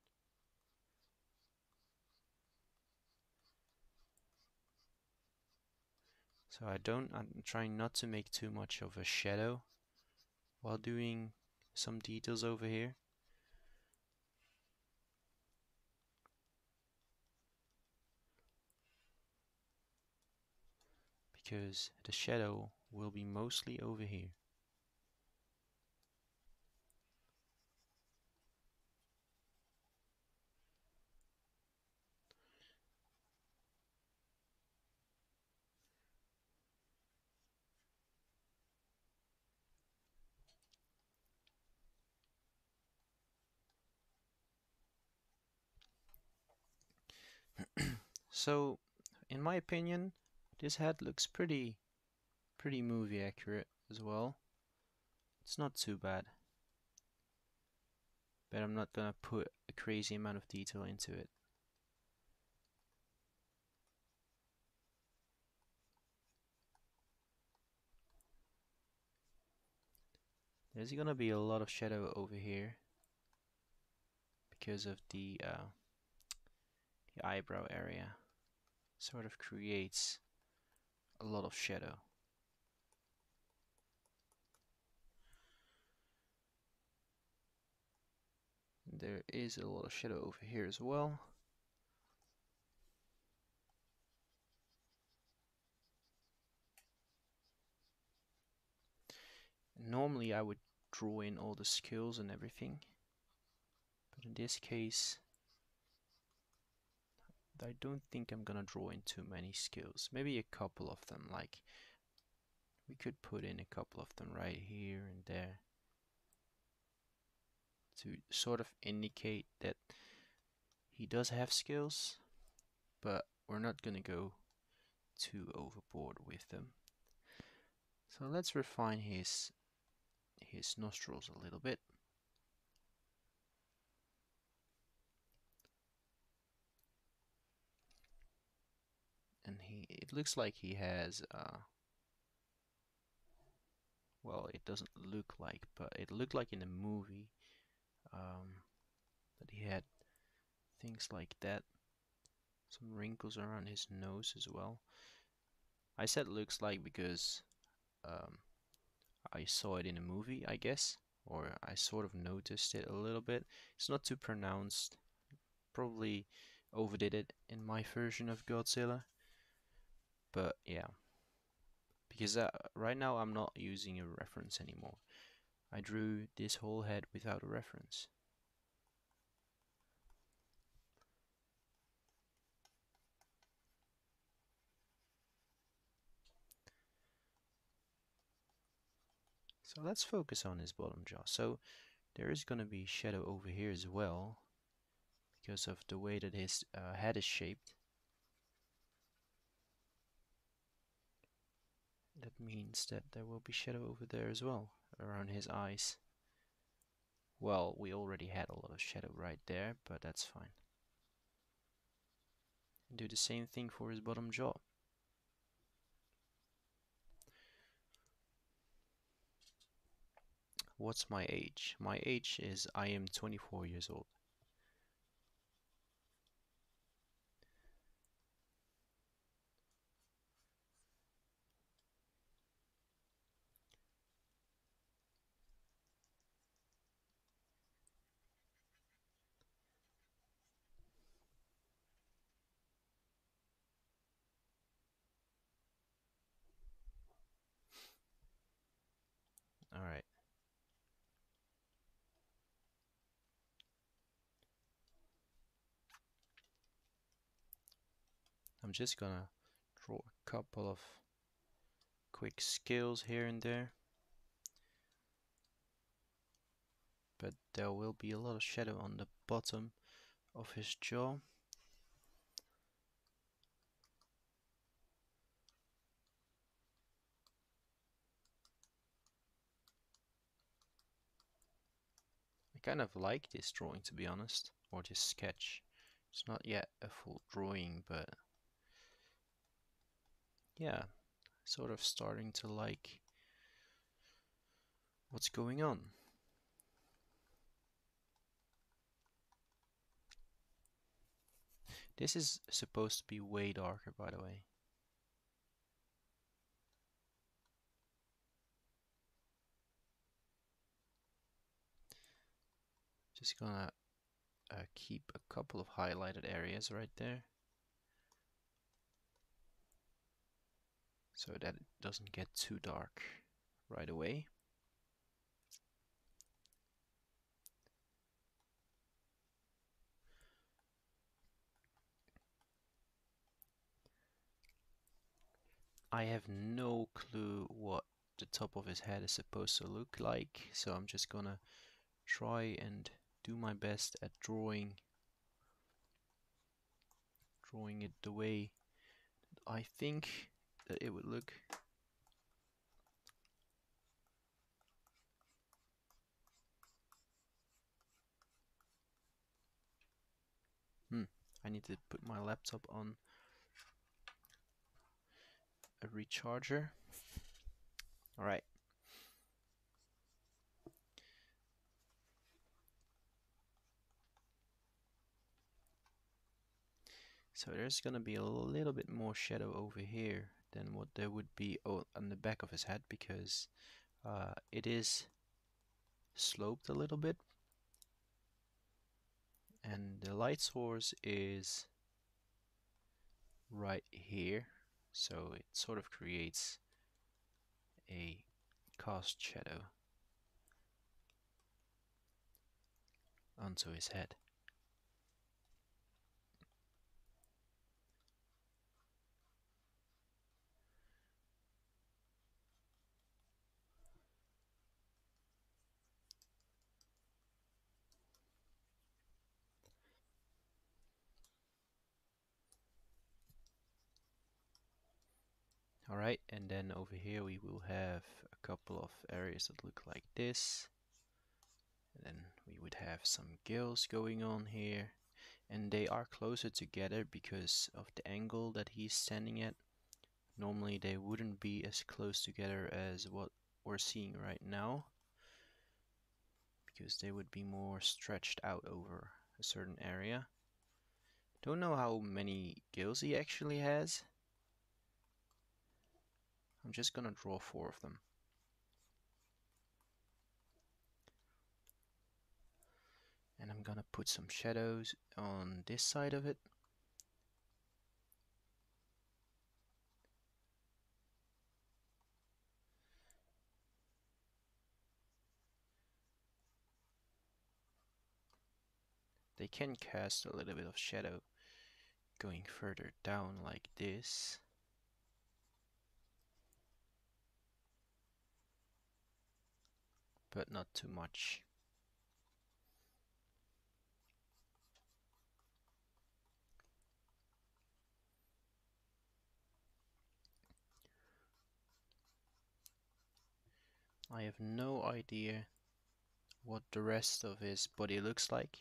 So I'm trying not to make too much of a shadow while doing some details over here. Because the shadow will be mostly over here. So, in my opinion, this head looks pretty movie accurate as well. It's not too bad. But I'm not gonna put a crazy amount of detail into it. There's gonna be a lot of shadow over here because of the eyebrow area. Sort of creates a lot of shadow. There is a lot of shadow over here as well. Normally I would draw in all the skills and everything, but in this case I don't think I'm gonna draw in too many skills. Maybe a couple of them, like we could put in a couple of them right here and there to sort of indicate that he does have skills, but we're not gonna go too overboard with them. So let's refine his nostrils a little bit. And it looks like he has well, it doesn't look like, but it looked like in the movie that he had things like that. Some wrinkles around his nose as well. I said looks like because um, I saw it in a movie, I guess, or I sort of noticed it a little bit. It's not too pronounced. Probably overdid it in my version of Godzilla, but yeah. Because right now I'm not using a reference anymore. I drew this whole head without a reference. So let's focus on his bottom jaw. So there is going to be shadow over here as well because of the way that his head is shaped. That means that there will be shadow over there as well around his eyes. Well, we already had a lot of shadow right there, but that's fine. Do the same thing for his bottom jaw. What's my age? My age is I am 24 years old. Alright. I'm just gonna draw a couple of quick skills here and there. But there will be a lot of shadow on the bottom of his jaw. I kind of like this drawing, to be honest, or this sketch. It's not yet a full drawing, but yeah, sort of starting to like what's going on. This is supposed to be way darker, by the way. just gonna keep a couple of highlighted areas right there so that it doesn't get too dark right away. I have no clue what the top of his head is supposed to look like, so I'm just gonna try and do my best at drawing it the way I think that it would look. I need to put my laptop on a recharger. Alright. So there's gonna be a little bit more shadow over here than what there would be on the back of his head, because it is sloped a little bit, and the light source is right here, so it sort of creates a cast shadow onto his head. Alright, and then over here we will have a couple of areas that look like this. And then we would have some gills going on here. And they are closer together because of the angle that he's standing at. Normally they wouldn't be as close together as what we're seeing right now, because they would be more stretched out over a certain area. Don't know how many gills he actually has. I'm just gonna draw 4 of them. And I'm gonna put some shadows on this side of it. They can cast a little bit of shadow going further down like this. But not too much. I have no idea what the rest of his body looks like,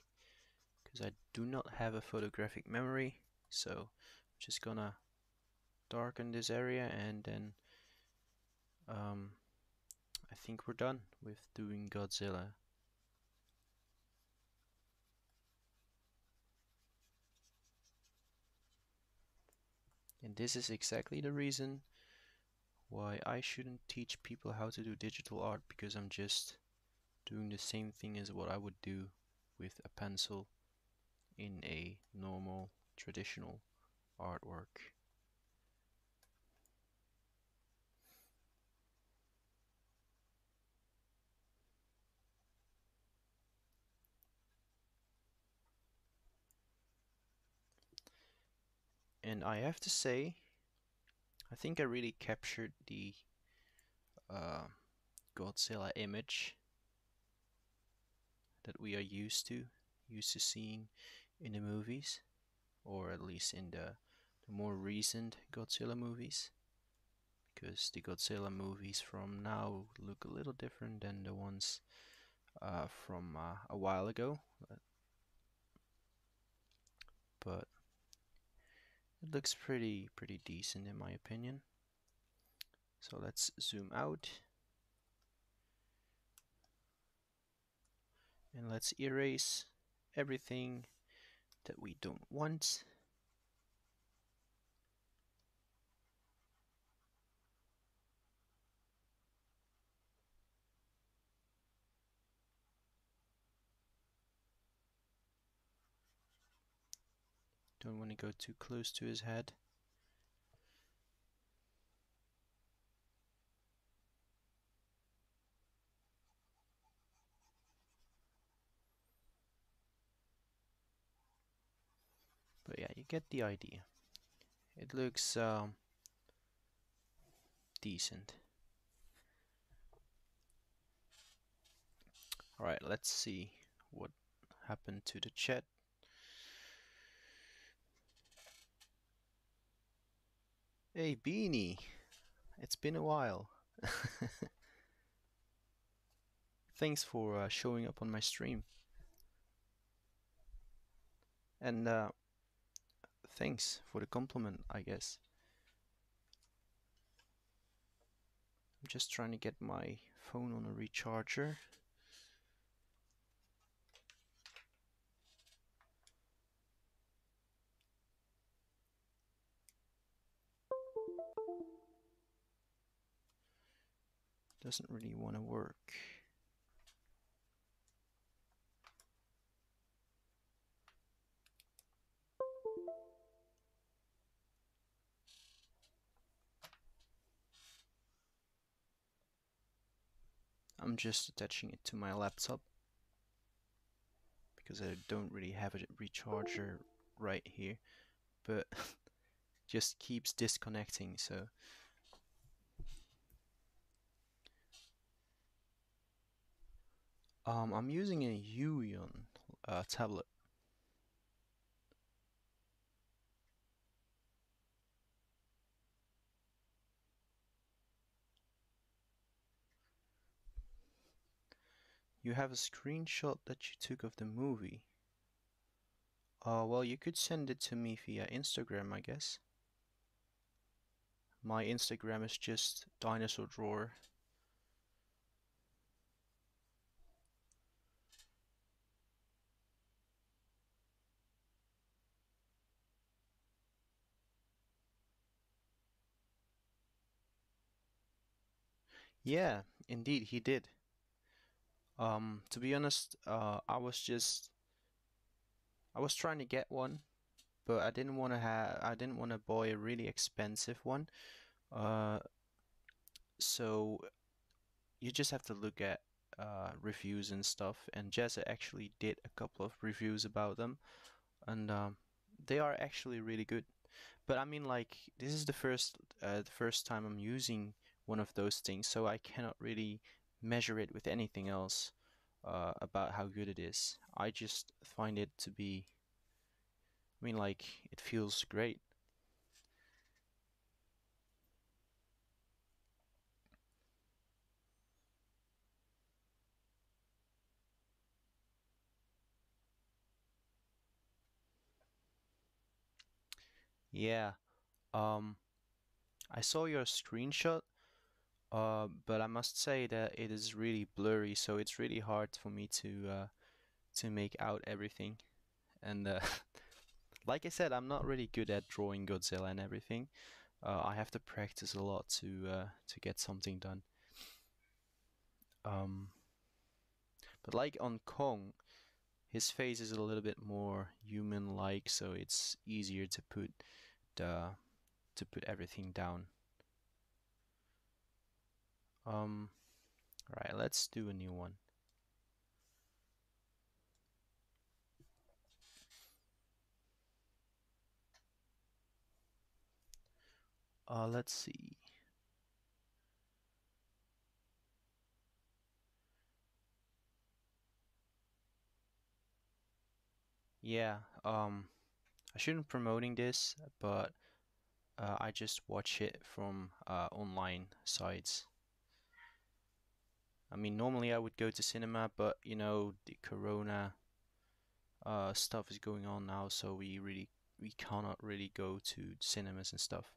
because I do not have a photographic memory. So I'm just gonna darken this area, and then I think we're done with doing Godzilla. And this is exactly the reason why I shouldn't teach people how to do digital art, because I'm just doing the same thing as what I would do with a pencil in a normal traditional artwork. And I have to say, I think I really captured the uh, Godzilla image that we are used to seeing in the movies, or at least in the more recent Godzilla movies, because the Godzilla movies from now look a little different than the ones from a while ago, but it looks pretty decent in my opinion. So let's zoom out and let's erase everything that we don't want. Don't want to go too close to his head. But yeah, you get the idea. It looks decent. Alright, let's see what happened to the chat. Hey Beanie, it's been a while. Thanks for showing up on my stream. And thanks for the compliment, I guess. I'm just trying to get my phone on a recharger. Doesn't really want to work. I'm just attaching it to my laptop because I don't really have a recharger right here, but just keeps disconnecting, so I'm using a Yuion tablet. You have a screenshot that you took of the movie. Well, you could send it to me via Instagram, I guess. My Instagram is just Dinosaur Drawer. Yeah, indeed, he did. To be honest, I was trying to get one, but I didn't want to buy a really expensive one. Uh, so you just have to look at reviews and stuff, and Jessa actually did a couple of reviews about them, and they are actually really good. But I mean, like, this is the first time I'm using one of those things, so I cannot really measure it with anything else about how good it is. I just find it to be, I mean, like, it feels great. Yeah. Um, I saw your screenshot, but I must say that it is really blurry, so it's really hard for me to make out everything. And like I said, I'm not really good at drawing Godzilla and everything. I have to practice a lot to get something done. Um, but like on Kong, his face is a little bit more human-like, so it's easier the to put everything down. Right, let's do a new one. Let's see. Yeah, I shouldn't promoting this, but I just watch it from online sites. I mean, normally I would go to cinema, but you know, the corona stuff is going on now, so we cannot really go to cinemas and stuff.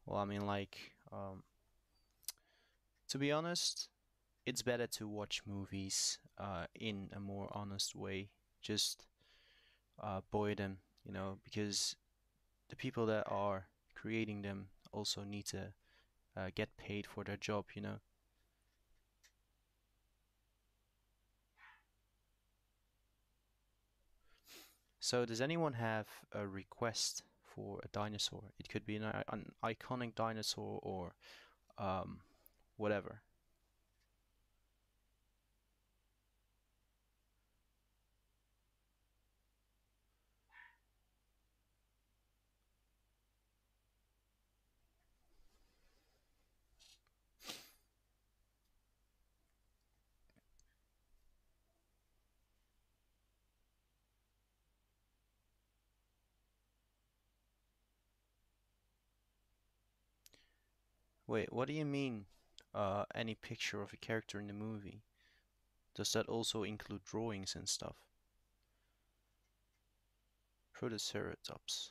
Well, I mean, like, to be honest, it's better to watch movies in a more honest way, just buy them, because the people that are creating them also need to get paid for their job. So does anyone have a request for a dinosaur? It could be an iconic dinosaur or um, whatever. Wait, what do you mean? Any picture of a character in the movie? Does that also include drawings and stuff? Protoceratops.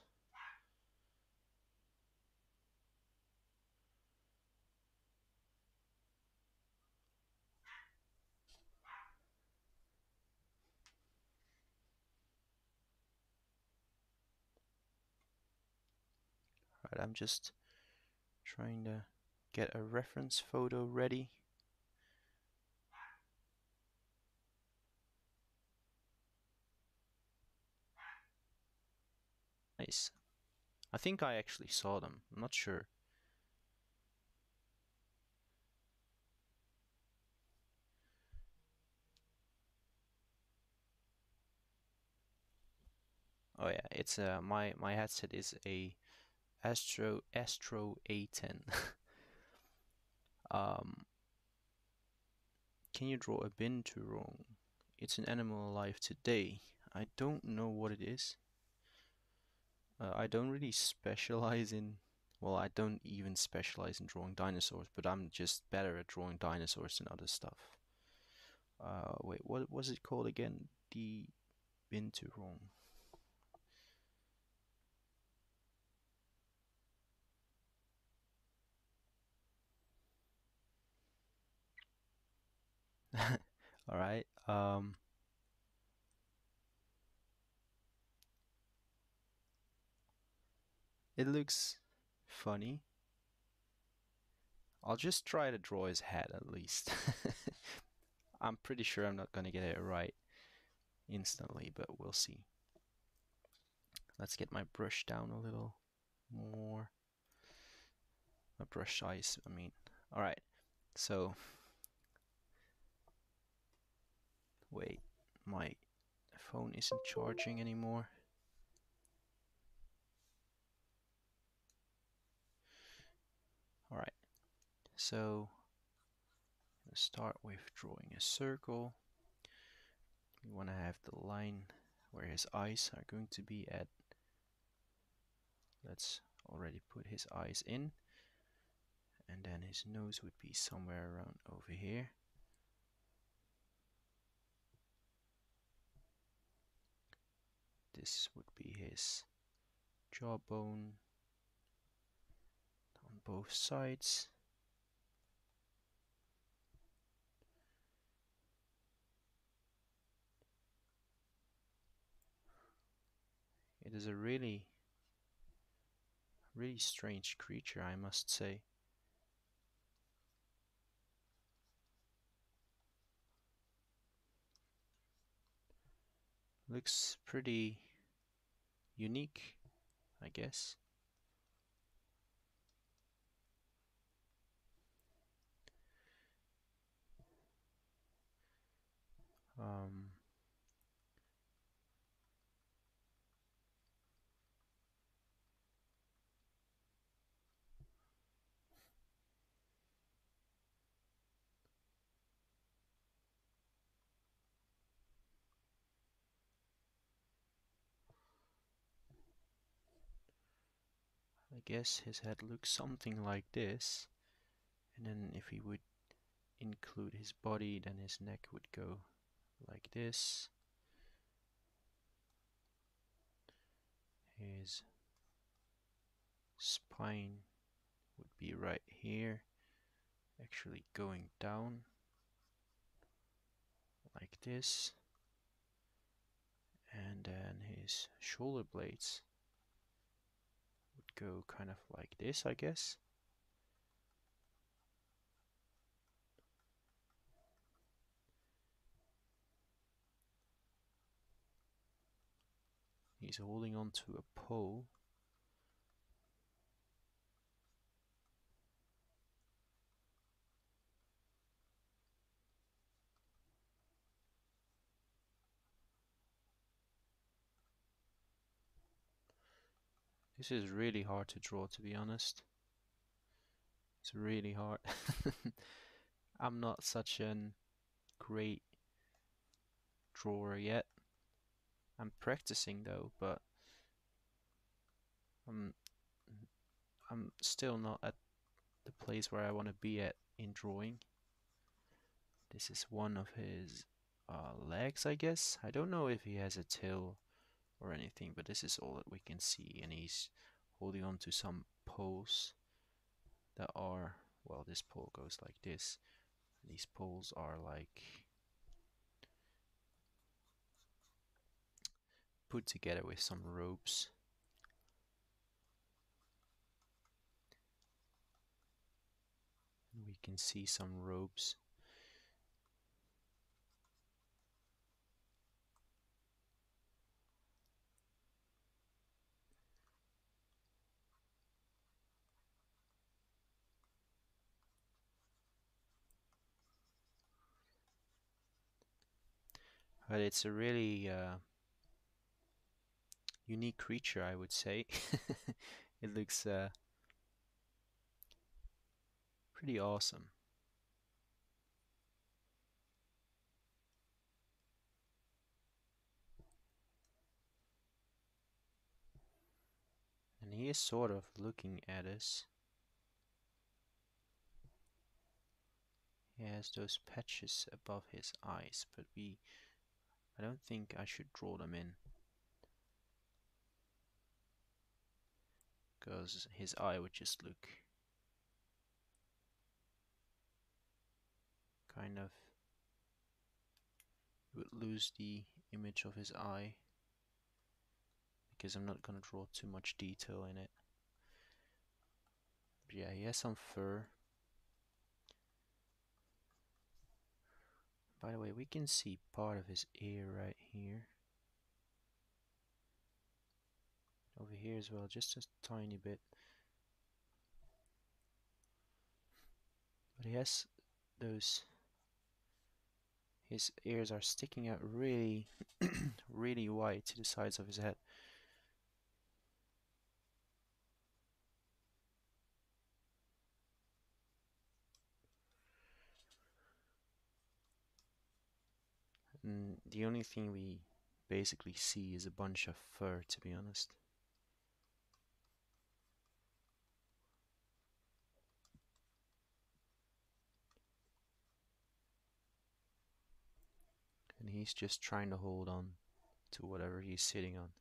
Right, I'm just trying to get a reference photo ready. Nice. I think I actually saw them. I'm not sure. Oh yeah, it's my headset is a Astro A10. um, can you draw a binturong? It's an animal alive today. I don't know what it is. I don't really specialize in, well, I don't even specialize in drawing dinosaurs, but I'm just better at drawing dinosaurs than other stuff. Wait, what was it called again? The binturong. All right. It looks funny. I'll just try to draw his head at least. I'm pretty sure I'm not gonna get it right instantly, but we'll see. Let's get my brush down a little more. My brush size, I mean. Alright, so wait, my phone isn't charging anymore. Alright, so let's start with drawing a circle. We want to have the line where his eyes are going to be at. Let's already put his eyes in, and then his nose would be somewhere around over here. This would be his jawbone on both sides. It is a really strange creature, I must say. Looks pretty unique, I guess. Um, I guess his head looks something like this. And then if he would include his body, then his neck would go like this. His spine would be right here, actually going down like this. And then his shoulder blades would go kind of like this, I guess. He's holding on to a pole. This is really hard to draw, to be honest. It's really hard. I'm not such a great drawer yet. I'm practicing though, but I'm I'm still not at the place where I want to be at in drawing. This is one of his legs, I guess. I don't know if he has a tail or anything, but this is all that we can see, and he's holding on to some poles that are, well, this pole goes like this. These poles are like put together with some ropes. We can see some ropes. But it's a really unique creature, I would say. It looks pretty awesome. And he is sort of looking at us. He has those patches above his eyes, but I don't think I should draw them in, because his eye would just look kind of, you would lose the image of his eye, because I'm not gonna draw too much detail in it. But yeah, he has some fur. By the way, we can see part of his ear right here. Over here as well, just a tiny bit. But he has those, his ears are sticking out really, really wide to the sides of his head. And the only thing we basically see is a bunch of fur, to be honest. And he's just trying to hold on to whatever he's sitting on.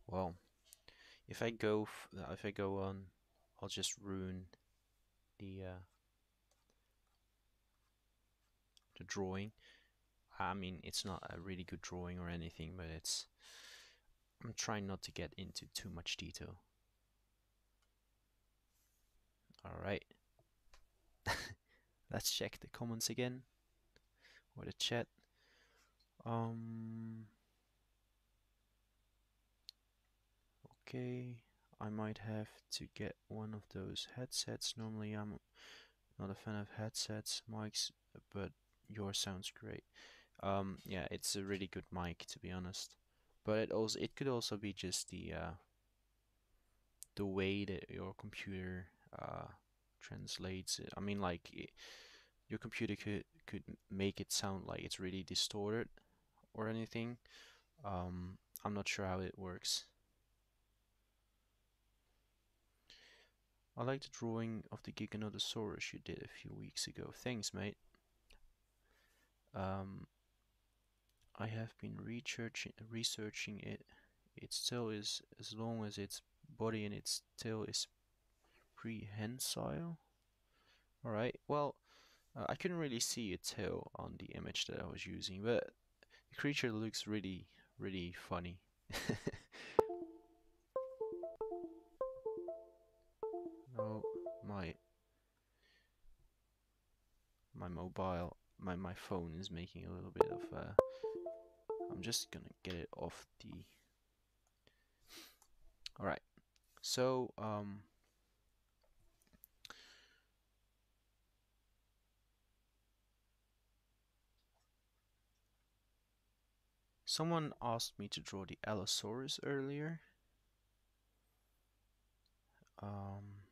Well, if I go on, I'll just ruin the the drawing. I mean, it's not a really good drawing or anything, but I'm trying not to get into too much detail. Alright, let's check the comments again, or the chat. Okay, I might have to get one of those headsets. Normally I'm not a fan of headsets, mics, but yours sounds great. Yeah, it's a really good mic, to be honest. But it could also be just the way that your computer translates it. I mean, like your computer could make it sound like it's really distorted or anything. I'm not sure how it works. I like the drawing of the Giganotosaurus you did a few weeks ago. Thanks, mate. Um, I have been researching it. its tail is as long as its body, and its tail is prehensile. Alright, well, I couldn't really see a tail on the image that I was using, but the creature looks really, really funny. No, my mobile, my phone is making a little bit of I'm just gonna get it off the. Alright, so someone asked me to draw the Allosaurus earlier. Um,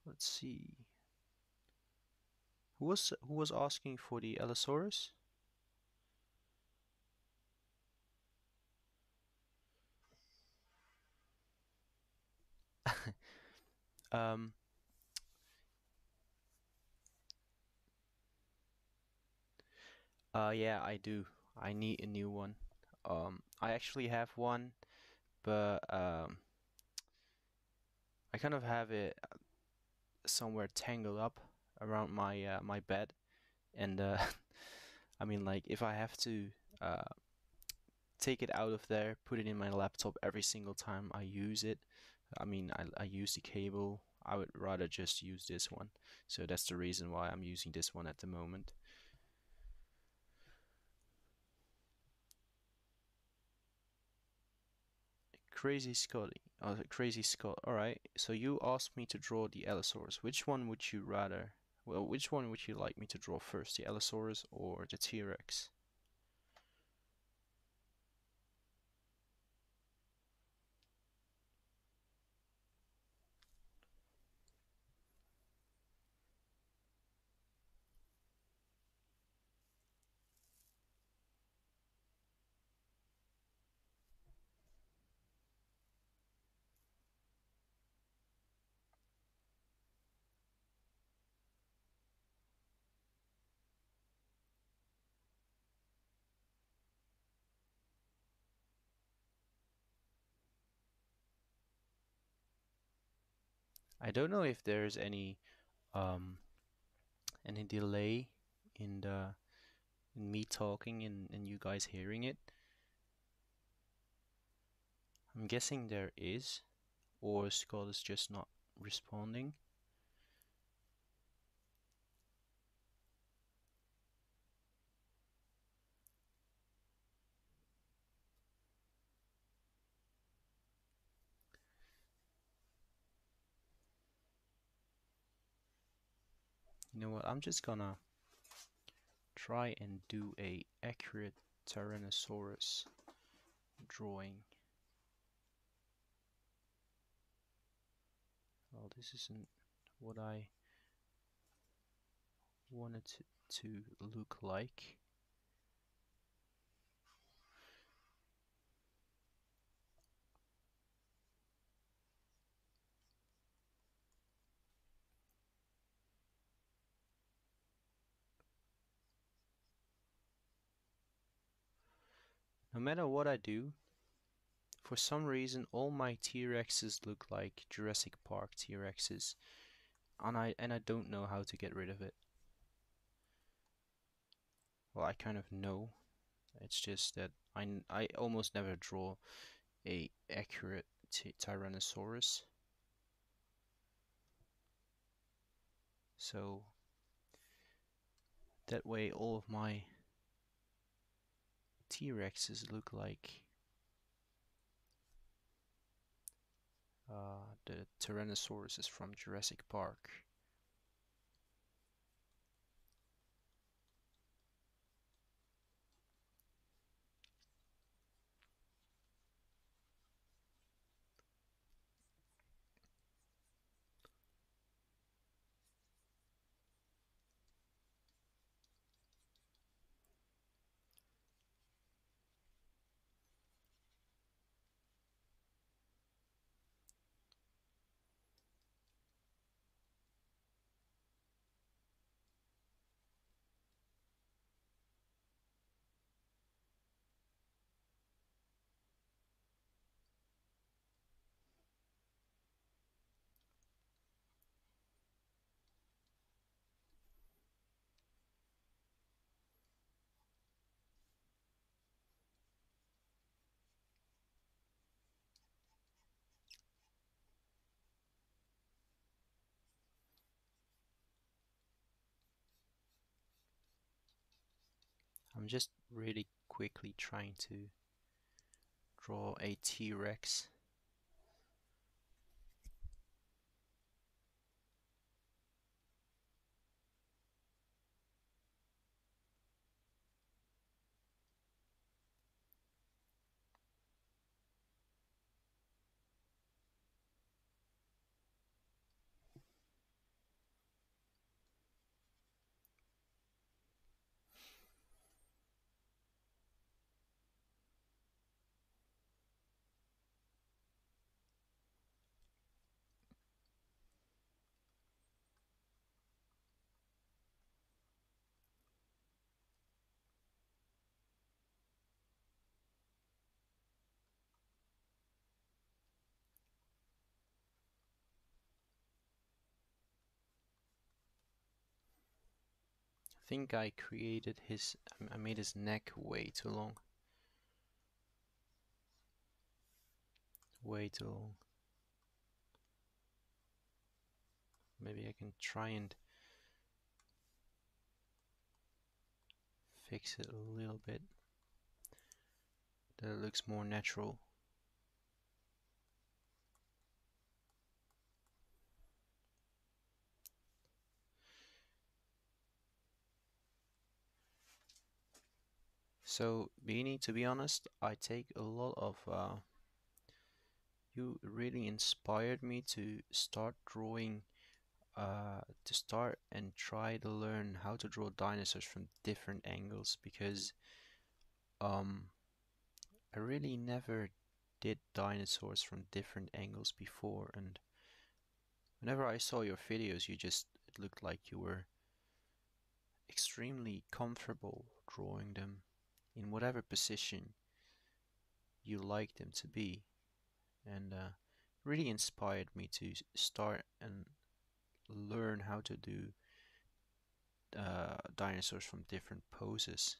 let's see. Who was asking for the Allosaurus? um, yeah, I do. I need a new one. I actually have one, but I kind of have it somewhere tangled up around my bed, and I mean, like, if I have to uh take it out of there, put it in my laptop every single time I use it. I mean, I use the cable. I would rather just use this one. So that's the reason why I'm using this one at the moment. Crazy Scotty. Oh, Crazy Scott. Alright, so you asked me to draw the Allosaurus. Which one would you rather? Well, which one would you like me to draw first? The Allosaurus or the T-Rex? I don't know if there's um any delay in the in me talking and you guys hearing it. I'm guessing there is, or Scott is just not responding. You know what? I'm just gonna try and do a accurate Tyrannosaurus drawing. Well, this isn't what I wanted to look like. No matter what I do, for some reason all my T-Rexes look like Jurassic Park T-Rexes, and I don't know how to get rid of it. Well, I kind of know. It's just that I almost never draw a accurate Tyrannosaurus. So that way all of my T-Rexes look like the Tyrannosaurus is from Jurassic Park. I'm just really quickly trying to draw a T-Rex. I think I created I made his neck way too long. Way too long. Maybe I can try and fix it a little bit. That it looks more natural. So, Beanie, to be honest, I take a lot of you really inspired me to start drawing, to start and try to learn how to draw dinosaurs from different angles because um, I really never did dinosaurs from different angles before, and whenever I saw your videos, it looked like you were extremely comfortable drawing them in whatever position you like them to be, and really inspired me to start and learn how to do dinosaurs from different poses.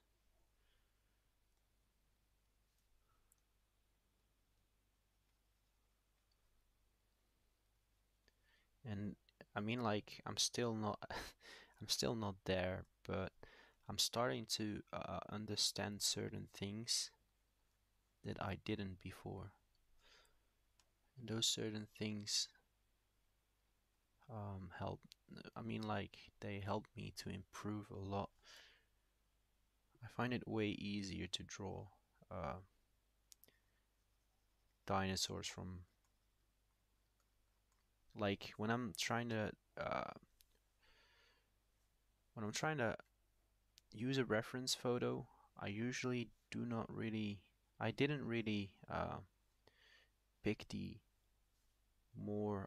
And I mean, like, I'm still not, I'm still not there, but I'm starting to understand certain things that I didn't before. And those certain things help. I mean, like, they help me to improve a lot. I find it way easier to draw uh, dinosaurs from, like, when I'm trying to use a reference photo, I usually do not really, I didn't really pick the more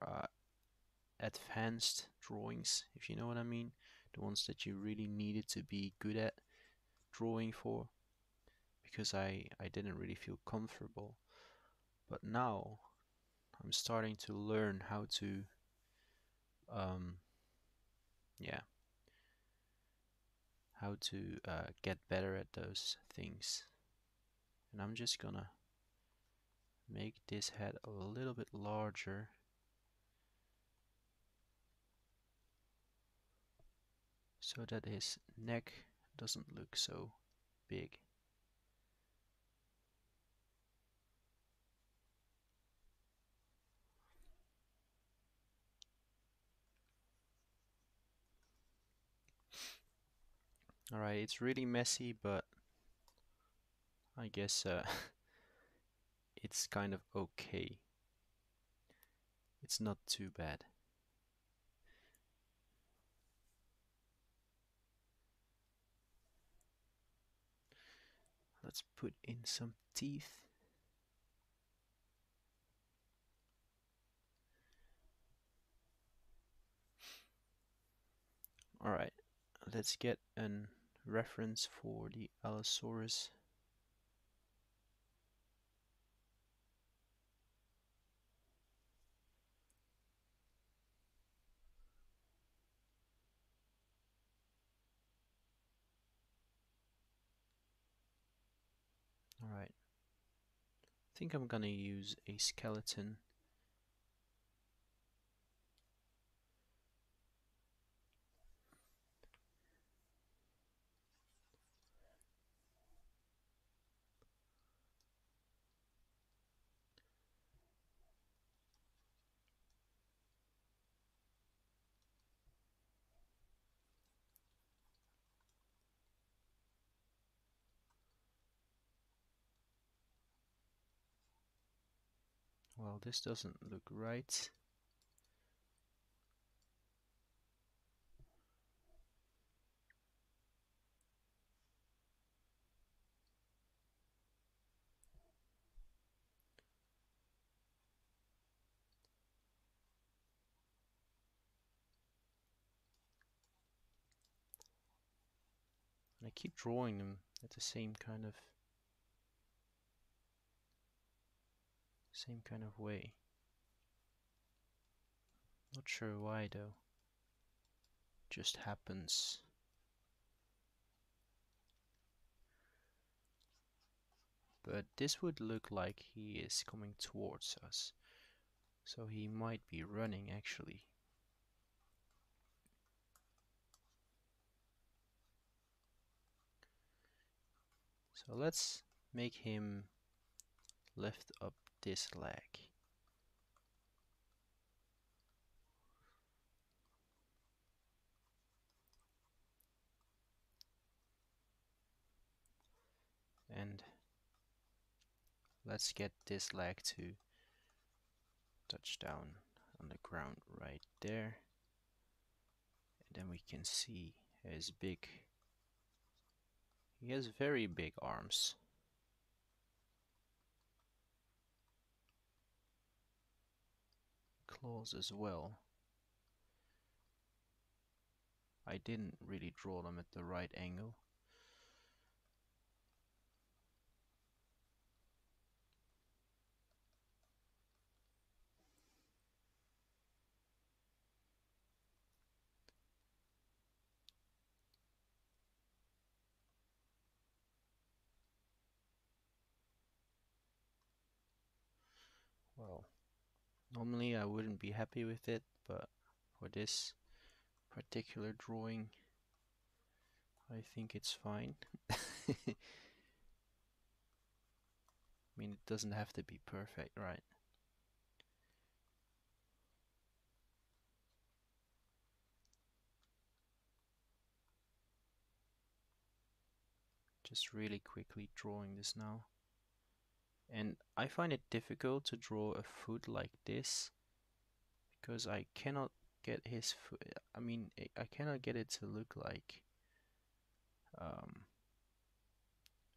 advanced drawings, if you know what I mean, the ones that you really needed to be good at drawing for, because I didn't really feel comfortable. But now I'm starting to learn how to, um, yeah, how to get better at those things. And I'm just gonna make this head a little bit larger so that his neck doesn't look so big. Alright, it's really messy, but I guess it's kind of okay. It's not too bad. Let's put in some teeth. Alright, let's get a reference for the Allosaurus. Alright, I think I'm gonna use a skeleton. Well, this doesn't look right. And I keep drawing them at the same kind of way. Not sure why though. Just happens. But this would look like he is coming towards us. So he might be running actually. So let's make him lift up this leg. And let's get this leg to touch down on the ground right there. And then we can see his he has very big arms. Claws as well. I didn't really draw them at the right angle. Well, normally I wouldn't be happy with it, but for this particular drawing, I think it's fine. I mean, it doesn't have to be perfect, right? Just really quickly drawing this now. And I find it difficult to draw a foot like this because I cannot get his foot. I mean, I cannot get it to look like. I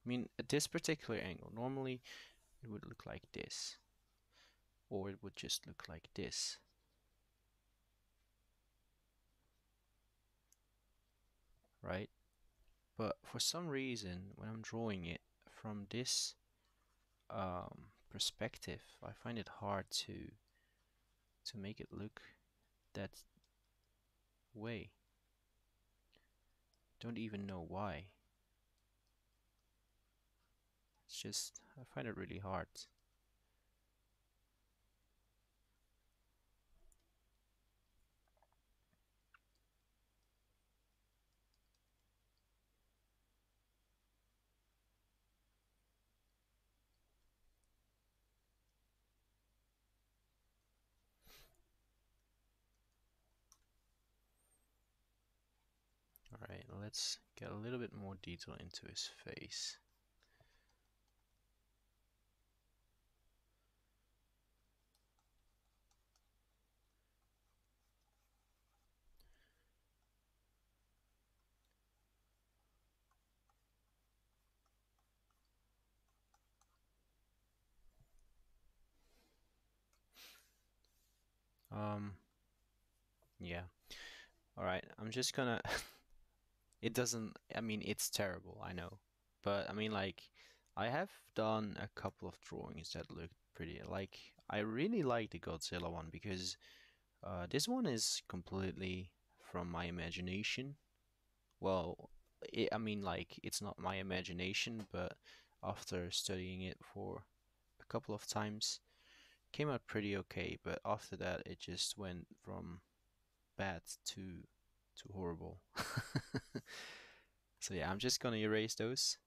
mean, at this particular angle, normally it would look like this, or it would just look like this. Right? But for some reason, when I'm drawing it from this perspective, I find it hard to make it look that way. Don't even know why. It's just, I find it really hard. Alright, let's get a little bit more detail into his face. Um, yeah. Alright, I'm just gonna it doesn't, I mean, it's terrible, I know. But I mean, like, I have done a couple of drawings that look pretty. Like, I really like the Godzilla one because this one is completely from my imagination. Well, I mean, like, it's not my imagination, but after studying it for a couple of times, came out pretty okay. But after that, it just went from bad to horrible. So yeah, I'm just gonna erase those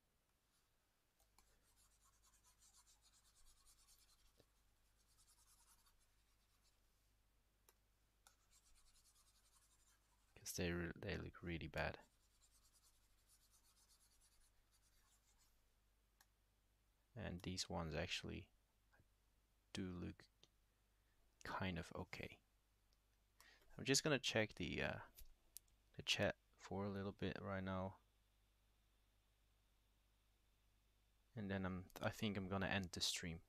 because they look really bad. And these ones actually do look kind of okay. I'm just gonna check the chat for a little bit right now, and then I think I'm gonna end the stream.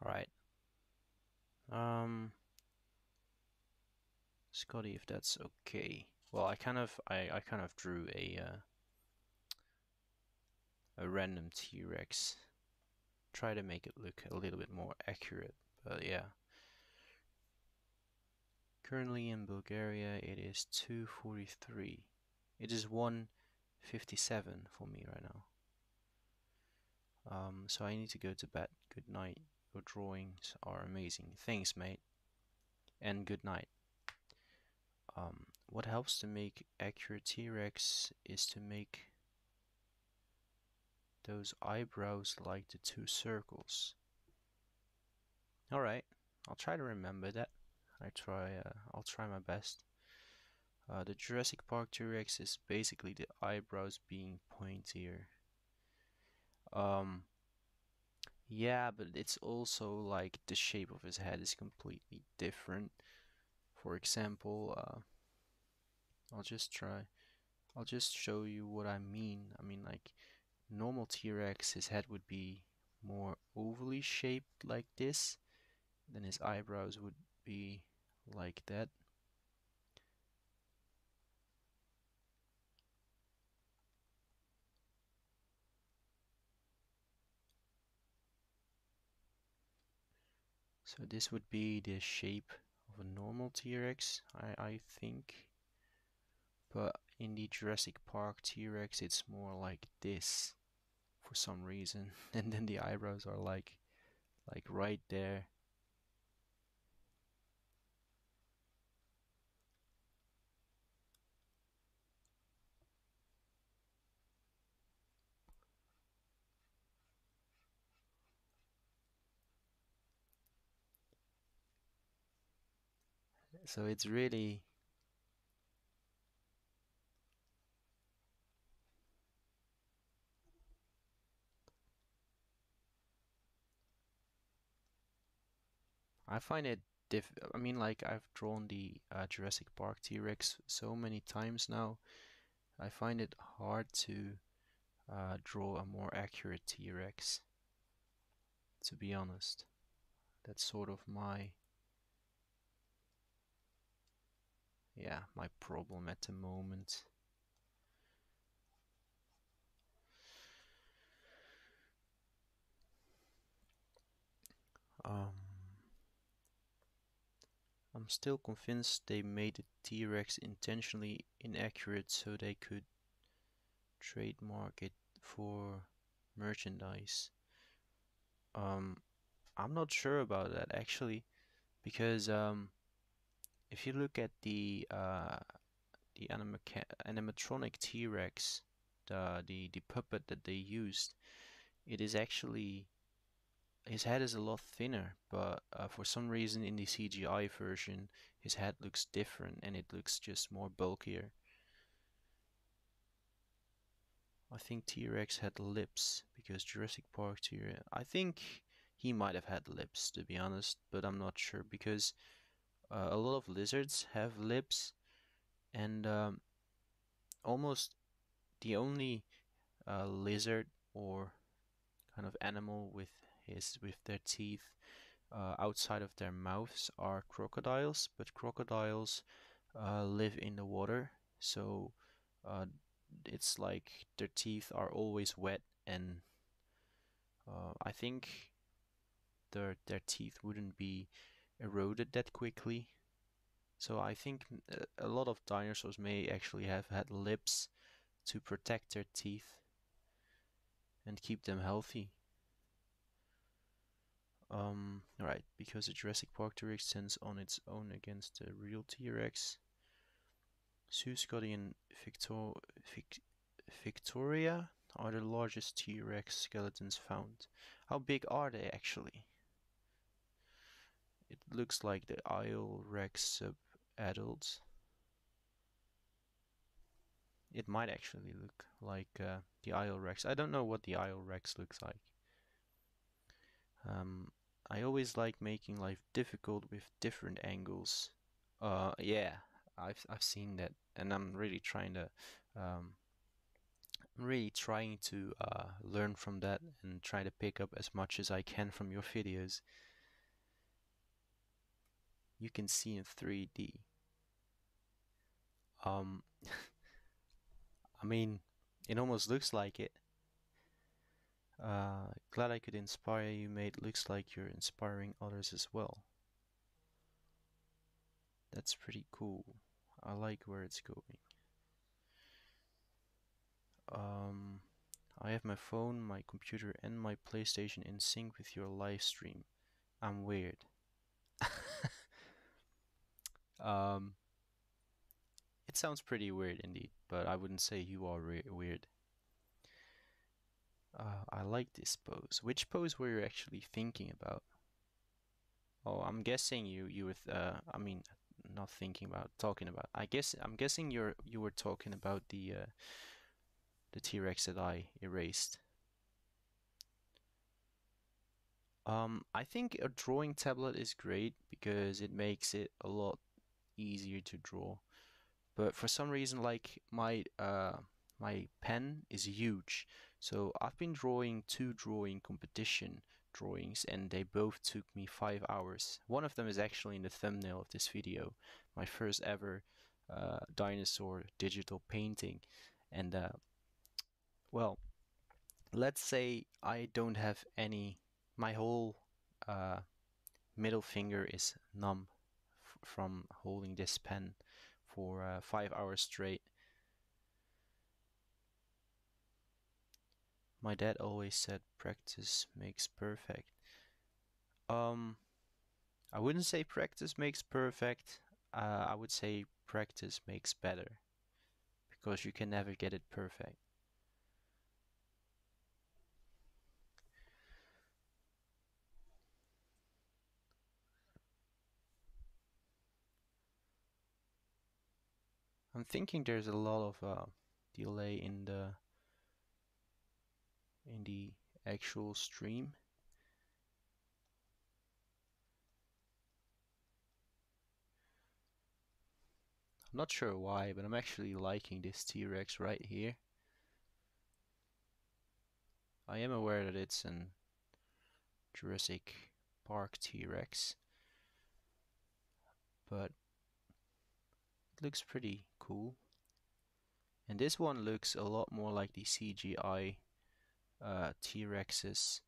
All right. Scotty, if that's okay. Well, I kind of drew a random T-Rex. Try to make it look a little bit more accurate, but yeah. Currently in Bulgaria, it is 2:43. It is 1:57 for me right now. So I need to go to bed. Good night. Your drawings are amazing. Thanks, mate. And good night. What helps to make accurate T-Rex is to make those eyebrows like the two circles. Alright, I'll try to remember that. I'll try my best. The Jurassic Park T-Rex is basically the eyebrows being pointier. Yeah, but it's also like the shape of his head is completely different. For example, I'll just try. I'll just show you what I mean. I mean, like normal T-Rex, his head would be more ovally shaped like this. Then his eyebrows would be like that. So this would be the shape of a normal T-Rex, I think. But in the Jurassic Park T-Rex, it's more like this for some reason. And then the eyebrows are like right there. So it's really I find it I mean, like I've drawn the Jurassic Park T-Rex so many times now. I find it hard to draw a more accurate T-Rex, to be honest. That's sort of my problem at the moment. Um, I'm still convinced they made the T-Rex intentionally inaccurate so they could trademark it for merchandise. Um, I'm not sure about that actually, because if you look at the animatronic T-Rex, the puppet that they used, it is actually his head is a lot thinner, but for some reason in the CGI version, his head looks different and it looks just more bulkier. I think T-Rex had lips because Jurassic Park T-Rex. I think he might have had lips, to be honest, but I'm not sure because a lot of lizards have lips, and almost the only lizard or kind of animal with their teeth outside of their mouths are crocodiles, but crocodiles live in the water, so uh, it's like their teeth are always wet, and I think their teeth wouldn't be eroded that quickly. So I think a lot of dinosaurs may actually have had lips to protect their teeth and keep them healthy. Right, because the Jurassic Park T-Rex stands on its own against the real T-Rex. Sioux, Scotty, and Victoria are the largest T-Rex skeletons found. How big are they actually? It looks like the Isle Rex sub-adult. It might actually look like the Isle Rex. I don't know what the Isle Rex looks like. Um, I always like making life difficult with different angles. Yeah, I've seen that, and I'm really trying to learn from that and try to pick up as much as I can from your videos. You can see in 3D. Um, I mean, it almost looks like it. Glad I could inspire you, mate. Looks like you're inspiring others as well. That's pretty cool. I like where it's going. Um, I have my phone, my computer, and my PlayStation in sync with your live stream. I'm weird. Um, it sounds pretty weird indeed, but I wouldn't say you are weird. I like this pose. Which pose were you actually thinking about? Oh, I'm guessing you were I mean not thinking about, talking about. I'm guessing you were talking about the T-Rex that I erased. I think a drawing tablet is great because it makes it a lot easier to draw. But for some reason, like my pen is huge, so I've been drawing two drawing competition drawings, and they both took me 5 hours. One of them is actually in the thumbnail of this video, my first ever dinosaur digital painting, and well, let's say I don't have any. My whole uh, middle finger is numb from holding this pen for 5 hours straight. My dad always said practice makes perfect. Um, I wouldn't say practice makes perfect. I would say practice makes better because you can never get it perfect. I'm thinking there's a lot of delay in the actual stream. I'm not sure why, but I'm actually liking this T-Rex right here. I am aware that it's an Jurassic Park T-Rex, but it looks pretty cool. And this one looks a lot more like the CGI T-Rexes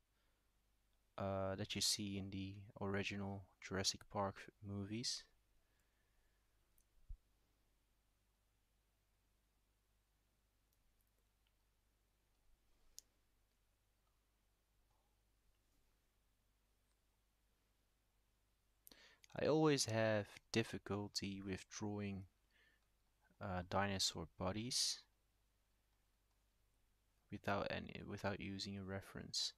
that you see in the original Jurassic Park movies. I always have difficulty with drawing dinosaur bodies without using a reference.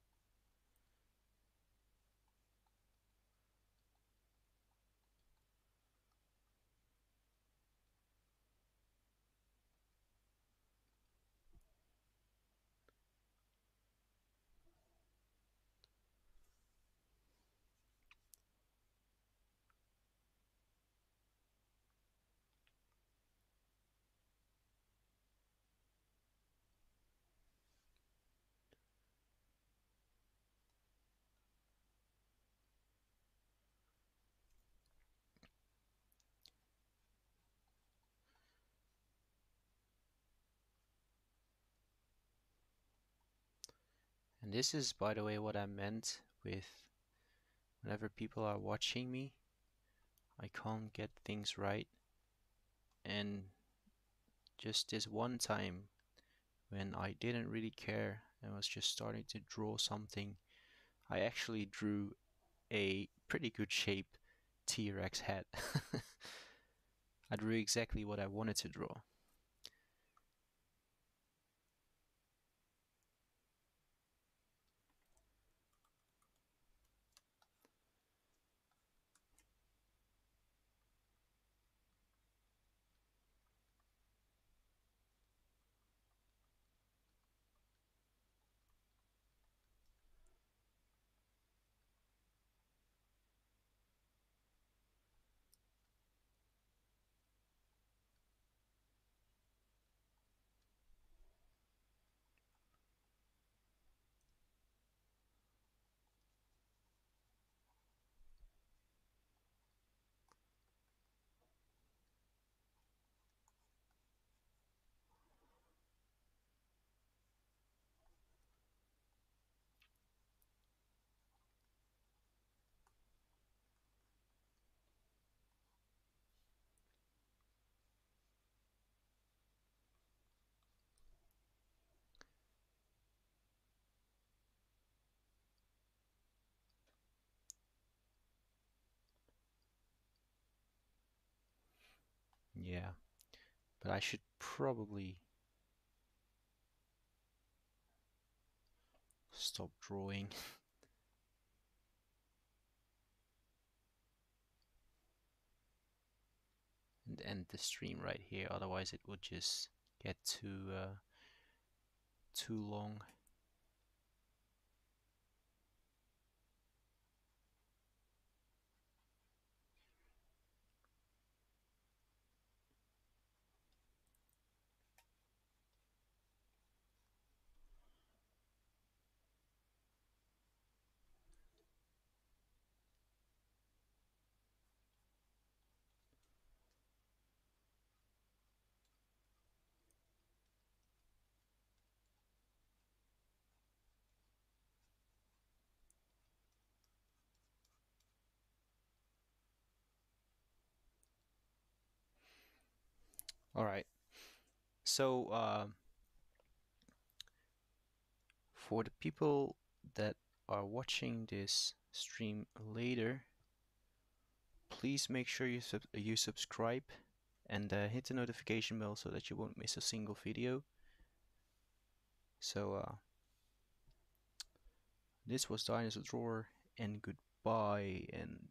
And this is, by the way, what I meant with whenever people are watching me, I can't get things right. And just this one time when I didn't really care and was just starting to draw something, I actually drew a pretty good shaped T-Rex head. I drew exactly what I wanted to draw. Yeah, but I should probably stop drawing and end the stream right here. Otherwise, it would just get too long. All right. So for the people that are watching this stream later, please make sure you subscribe and hit the notification bell so that you won't miss a single video. So this was Dinosaur, and goodbye, and